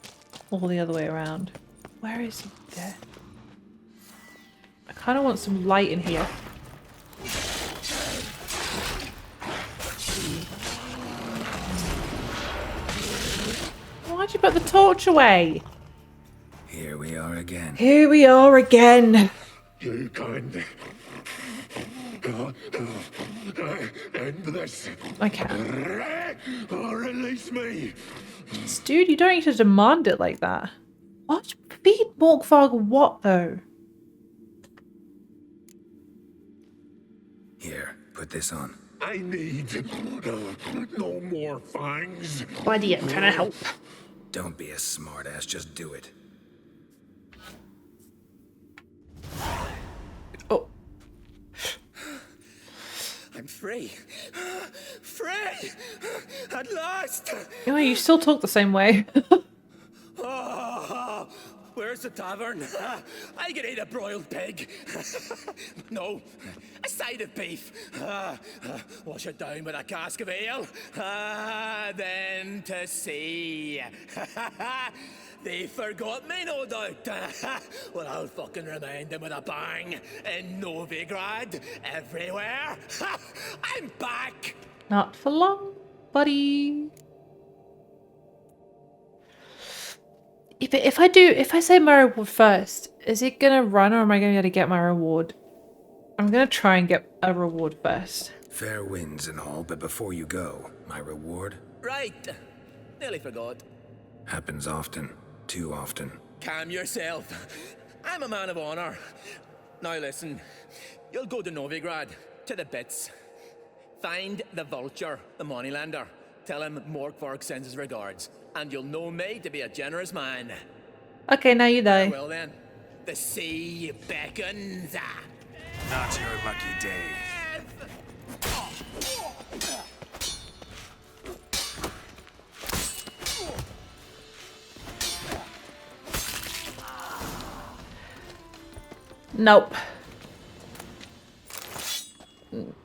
S1: Or the other way around. Where is he? There. I kind of want some light in here. Why'd you put the torch away?
S5: Here we are again.
S1: Here we are again.
S10: You can't. End this.
S1: I can't.
S10: Or release me.
S1: Dude, you don't need to demand it like that. What? Feed Morkvargg what, though?
S5: Here, put this on.
S10: I need no more fangs.
S1: Buddy, I'm trying to help.
S5: Don't be a smartass, just do it.
S1: Oh.
S15: I'm free. Free! At last!
S1: Oh, you still talk the same way.
S15: Oh, where's the tavern? I can eat a broiled pig. No, a side of beef. Wash it down with a cask of ale. Then to sea. They forgot me, no doubt. Well, I'll fucking remind them with a bang. In Novigrad, everywhere. I'm back.
S1: Not for long, buddy. If I say my reward first, is it gonna run or am I gonna be able to get my reward? I'm gonna try and get a reward first.
S5: Fair winds and all, but before you go, my reward?
S15: Right. Nearly forgot.
S5: Happens often. Too often.
S15: Calm yourself. I'm a man of honor. Now listen. You'll go to Novigrad, to the bits. Find the vulture, the moneylender. Tell him Morkvargg sends his regards. And you'll know me to be a generous man.
S1: Okay, now you die.
S15: Well then, the sea beckons.
S5: Not your lucky day.
S1: Nope.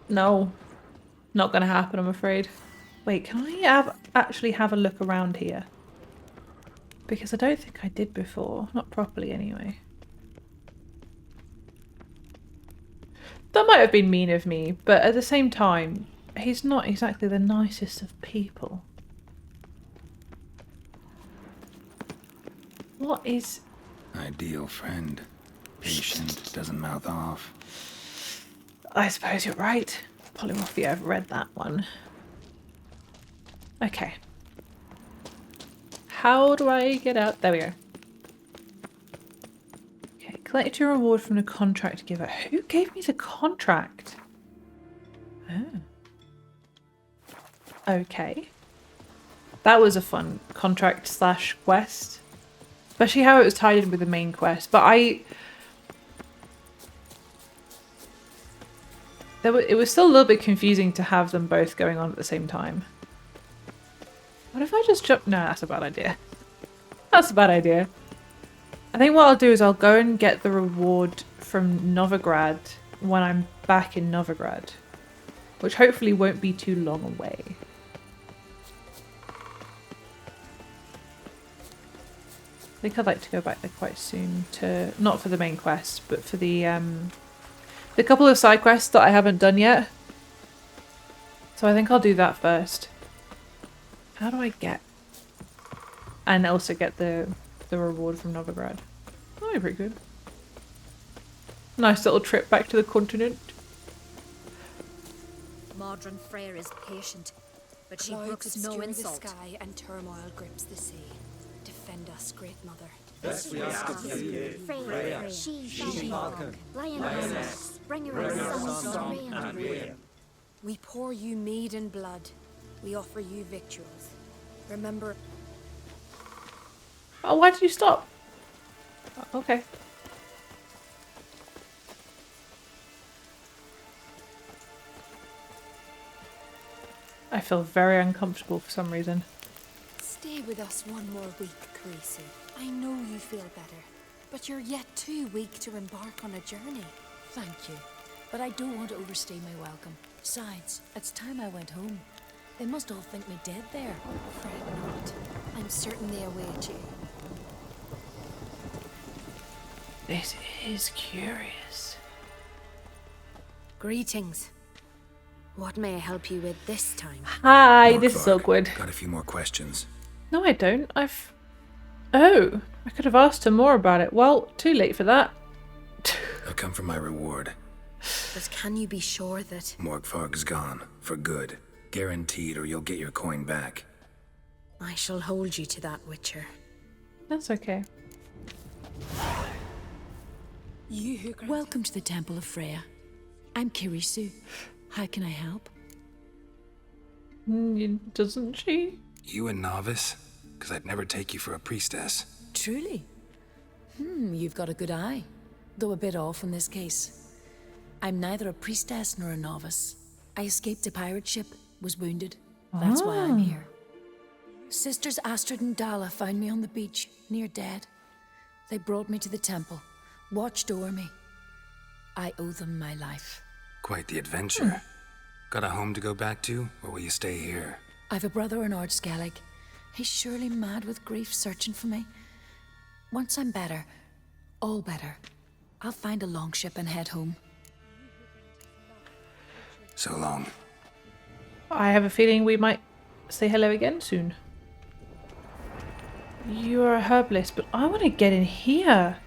S1: No. Not gonna happen, I'm afraid. Wait, can I actually have a look around here? Because I don't think I did before. Not properly, anyway. That might have been mean of me, but at the same time, he's not exactly the nicest of people. What is...
S5: Ideal friend. Patient, doesn't mouth off.
S1: I suppose you're right. Polymorphy, I've read that one. Okay. How do I get out? There we go. Okay, collect your reward from the contract giver. Who gave me the contract? Oh. Okay. That was a fun contract / quest. Especially how it was tied in with the main quest. But it was still a little bit confusing to have them both going on at the same time. What if I just jump? No, that's a bad idea. That's a bad idea. I think what I'll do is I'll go and get the reward from Novigrad when I'm back in Novigrad, which hopefully won't be too long away. I think I'd like to go back there quite soon to, not for the main quest, but for the couple of side quests that I haven't done yet. So I think I'll do that first. How do I get? And also get the reward from Novigrad. That'll be pretty good. Nice little trip back to the continent.
S12: Modern Freya is patient, but she
S16: Clouds
S12: brooks no
S16: obscure
S12: insult.
S16: the sky and turmoil grips the sea. Defend us, great mother.
S12: This we ask of you, Freya, she-Falcon, Lioness, bringer of song and rain.
S16: We pour you mead and blood. We offer you victuals. Remember...
S1: Oh, why did you stop? Oh, okay. I feel very uncomfortable for some reason.
S16: Stay with us one more week, Craven. I know you feel better, but you're yet too weak to embark on a journey.
S17: Thank you, but I don't want to overstay my welcome. Besides, it's time I went home. They must all think me dead there.
S16: Fret not. I'm certain they await you.
S1: This is curious.
S16: Greetings. What may I help you with this time?
S1: Hi, this is awkward.
S5: Got a few more questions.
S1: No, I don't. Oh, I could have asked her more about it. Well, too late for that.
S5: I've come for my reward.
S16: But can you be sure that...
S5: Morkvargg's gone. For good. Guaranteed, or you'll get your coin back.
S16: I shall hold you to that, Witcher.
S1: That's okay.
S17: Welcome to the Temple of Freya. I'm Ciri. How can I help?
S1: Doesn't she?
S5: You a novice? Because I'd never take you for a priestess.
S17: Truly? You've got a good eye. Though a bit off in this case. I'm neither a priestess nor a novice. I escaped a pirate ship, was wounded. That's why I'm here. Sisters Astrid and Dala found me on the beach, near dead. They brought me to the temple, watched over me. I owe them my life.
S5: Quite the adventure. Got a home to go back to, or will you stay here?
S17: I've a brother in Ard Skellig. He's surely mad with grief searching for me. Once I'm better, all better, I'll find a longship and head home.
S5: So long.
S1: I have a feeling we might say hello again soon. You are a herbalist, but I want to get in here.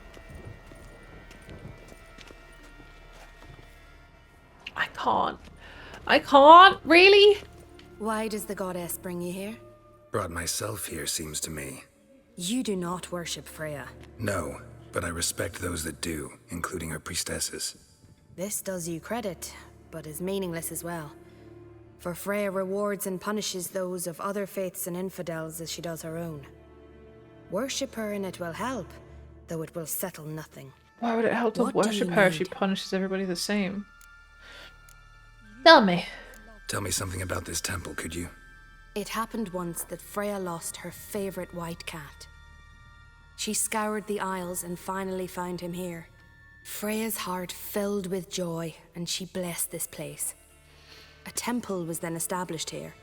S1: I can't, really?
S16: Why does the goddess bring you here?
S5: Brought myself here, seems to me.
S16: You do not worship Freya.
S5: No, but I respect those that do, including her priestesses.
S16: This does you credit, but is meaningless as well. For Freya rewards and punishes those of other faiths and infidels as she does her own. Worship her and it will help, though it will settle nothing.
S1: Why would it help to worship her if she punishes everybody the same? Tell me.
S5: Tell me something about this temple, could you?
S16: It happened once that Freya lost her favorite white cat. She scoured the Isles and finally found him here. Freya's heart filled with joy, and she blessed this place. A temple was then established here.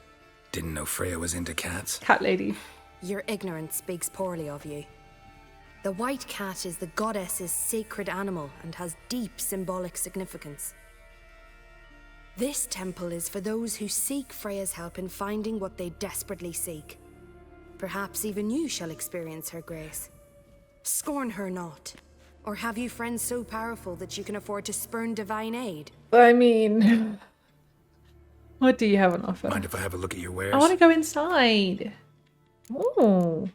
S5: Didn't know Freya was into cats.
S1: Cat lady.
S16: Your ignorance speaks poorly of you. The white cat is the goddess's sacred animal and has deep symbolic significance. This temple is for those who seek Freya's help in finding what they desperately seek. Perhaps even you shall experience her grace. Scorn her not. Or have you friends so powerful that you can afford to spurn divine aid?
S1: I mean... What do you have on offer?
S5: Mind if I have a look at your wares?
S1: I want to go inside. Ooh.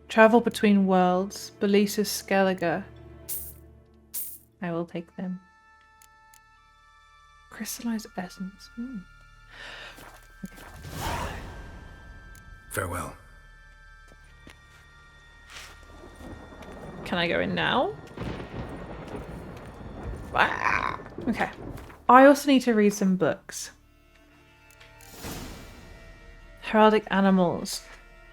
S1: Travel between worlds. Belisa Skellige. I will take them. Crystallized essence. Okay.
S5: Farewell.
S1: Can I go in now? Ah, okay. I also need to read some books. Heraldic animals.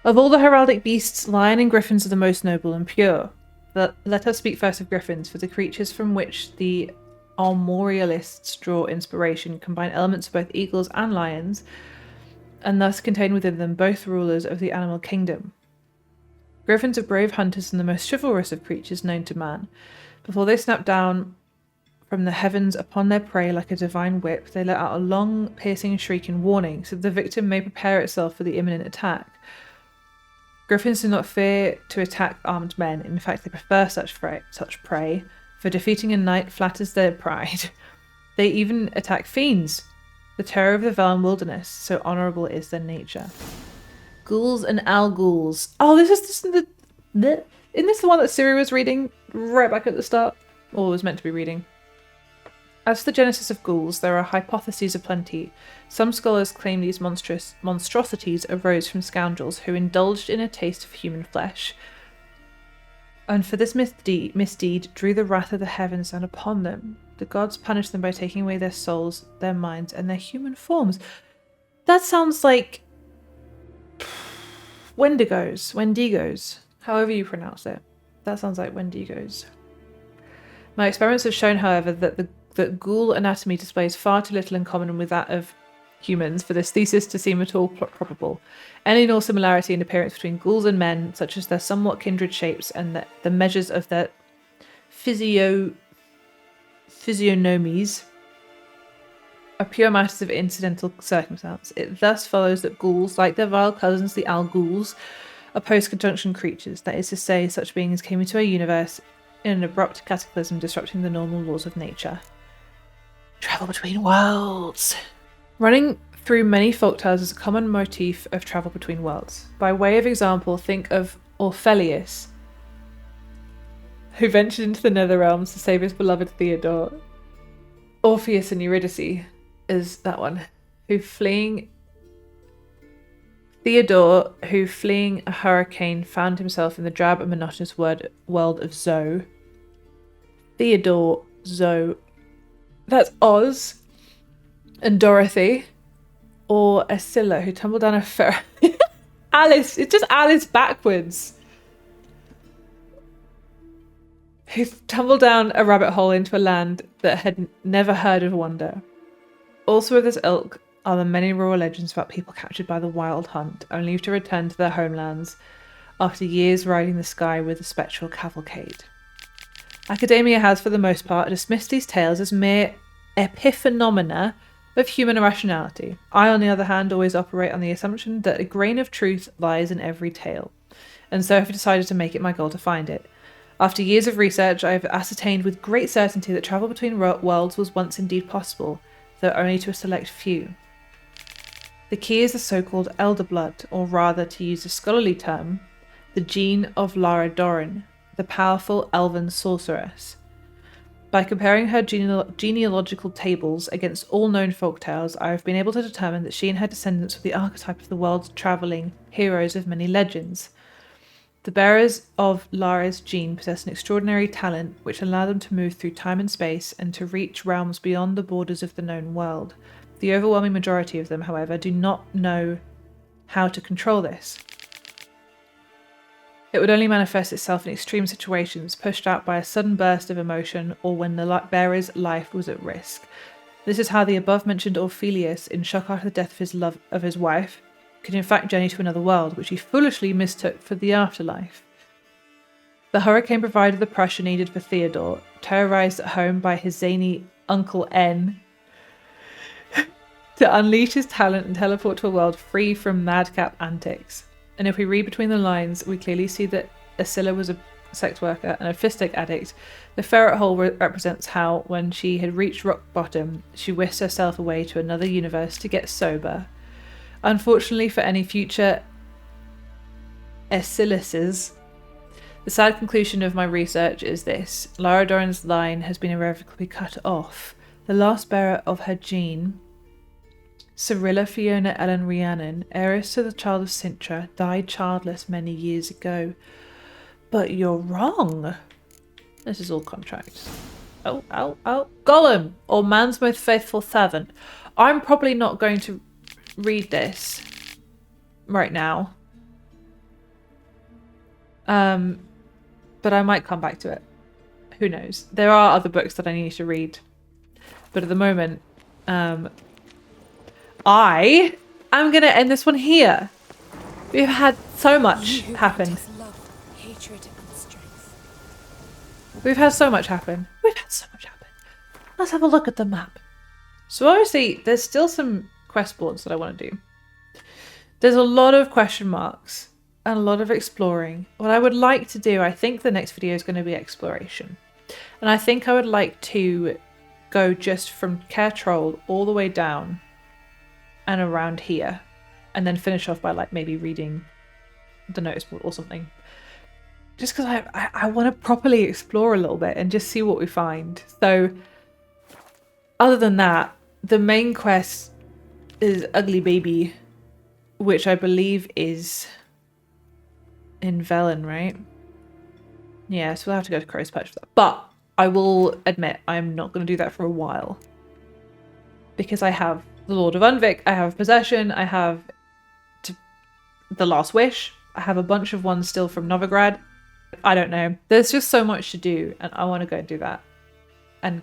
S1: Of all the heraldic beasts, lion and griffins are the most noble and pure. But let us speak first of griffins, for the creatures from which the armorialists draw inspiration combine elements of both eagles and lions, and thus contain within them both rulers of the animal kingdom. Griffins are brave hunters and the most chivalrous of creatures known to man. Before they snap down from the heavens upon their prey like a divine whip, they let out a long, piercing shriek in warning, so that the victim may prepare itself for the imminent attack. Griffins do not fear to attack armed men. In fact, they prefer such prey, for defeating a knight flatters their pride. They even attack fiends, the terror of the Velen wilderness, so honourable is their nature. Ghouls and owl-ghouls. Oh, isn't this the one that Ciri was reading right back at the start? Or was meant to be reading? As for the genesis of ghouls, there are hypotheses aplenty. Some scholars claim these monstrosities arose from scoundrels who indulged in a taste of human flesh, and for this misdeed drew the wrath of the heavens down upon them. The gods punished them by taking away their souls, their minds, and their human forms. That sounds like Wendigos, however you pronounce it. That sounds like Wendigos. My experiments have shown, however, that ghoul anatomy displays far too little in common with that of humans for this thesis to seem at all probable. Any nor similarity in appearance between ghouls and men, such as their somewhat kindred shapes and the measures of their physiognomies, are pure matters of incidental circumstance. It thus follows that ghouls, like their vile cousins the owl-ghouls, are post-conjunction creatures, that is to say, such beings came into our universe in an abrupt cataclysm disrupting the normal laws of nature. Travel between worlds. Running through many folktales is a common motif of travel between worlds. By way of example, think of Orpheus, who ventured into the nether realms to save his beloved Theodore. Orpheus and Eurydice is that one, Theodore, who fleeing a hurricane found himself in the drab and monotonous world of Zoe. Theodore, Zoe. That's Oz. And Dorothy. Or Escilla, who tumbled down a ferry. Alice. It's just Alice backwards. Who tumbled down a rabbit hole into a land that had never heard of wonder. Also of this ilk are the many rural legends about people captured by the wild hunt, only to return to their homelands after years riding the sky with a spectral cavalcade. Academia has, for the most part, dismissed these tales as mere epiphenomena of human irrationality. I, on the other hand, always operate on the assumption that a grain of truth lies in every tale, and so have decided to make it my goal to find it. After years of research, I have ascertained with great certainty that travel between worlds was once indeed possible, though only to a select few. The key is the so-called elder blood, or rather, to use a scholarly term, the gene of Lara Dorren, the powerful elven sorceress. By comparing her genealogical tables against all known folktales, I have been able to determine that she and her descendants were the archetype of the world's travelling heroes of many legends. The bearers of Lara's gene possess an extraordinary talent which allowed them to move through time and space and to reach realms beyond the borders of the known world. The overwhelming majority of them, however, do not know how to control this. It would only manifest itself in extreme situations, pushed out by a sudden burst of emotion or when the bearer's life was at risk. This is how the above-mentioned Orpheus, in shock after the death of his wife, could in fact journey to another world, which he foolishly mistook for the afterlife. The hurricane provided the pressure needed for Theodore, terrorized at home by his zany Uncle N, to unleash his talent and teleport to a world free from madcap antics. And if we read between the lines, we clearly see that Escilla was a sex worker and a fistic addict. The ferret hole represents how, when she had reached rock bottom, she whisked herself away to another universe to get sober. Unfortunately for any future Escillises, the sad conclusion of my research is this. Lara Dorren's line has been irrevocably cut off. The last bearer of her gene, Cyrilla Fiona Ellen Rhiannon, heiress to the child of Sintra, died childless many years ago. But you're wrong. This is all contracts. Gollum, or man's most faithful servant. I'm probably not going to read this right now. But I might come back to it. Who knows? There are other books that I need to read. But at the moment, I am going to end this one here. We've had so much happen. We've had so much happen. Let's have a look at the map. So obviously, there's still some quest boards that I want to do. There's a lot of question marks and a lot of exploring. What I would like to do, I think the next video is going to be exploration. And I think I would like to go just from Cairtroll all the way down and around here. And then finish off by like maybe reading the notice board or something. Just because I want to properly explore a little bit and just see what we find. So other than that, the main quest is Ugly Baby, which I believe is in Velen, right? Yeah, so we'll have to go to Crow's Patch for that. But I will admit I'm not going to do that for a while. Because I have the Lord of Unvik, I have Possession, I have The Last Wish, I have a bunch of ones still from Novigrad. I don't know. There's just so much to do and I want to go and do that. And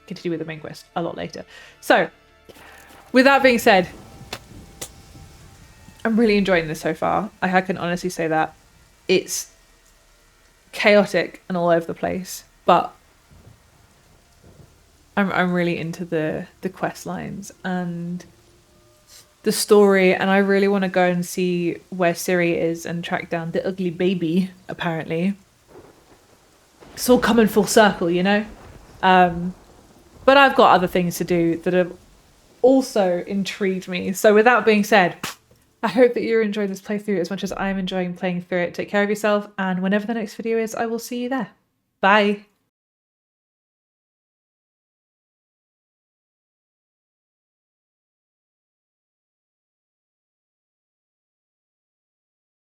S1: continue with the main quest a lot later. So, with that being said, I'm really enjoying this so far. I can honestly say that. It's chaotic and all over the place, but I'm really into the quest lines and the story, and I really want to go and see where Ciri is and track down the Ugly Baby, apparently. It's all coming full circle, you know? But I've got other things to do that have also intrigued me. So with that being said, I hope that you're enjoying this playthrough as much as I'm enjoying playing through it. Take care of yourself, and whenever the next video is, I will see you there. Bye!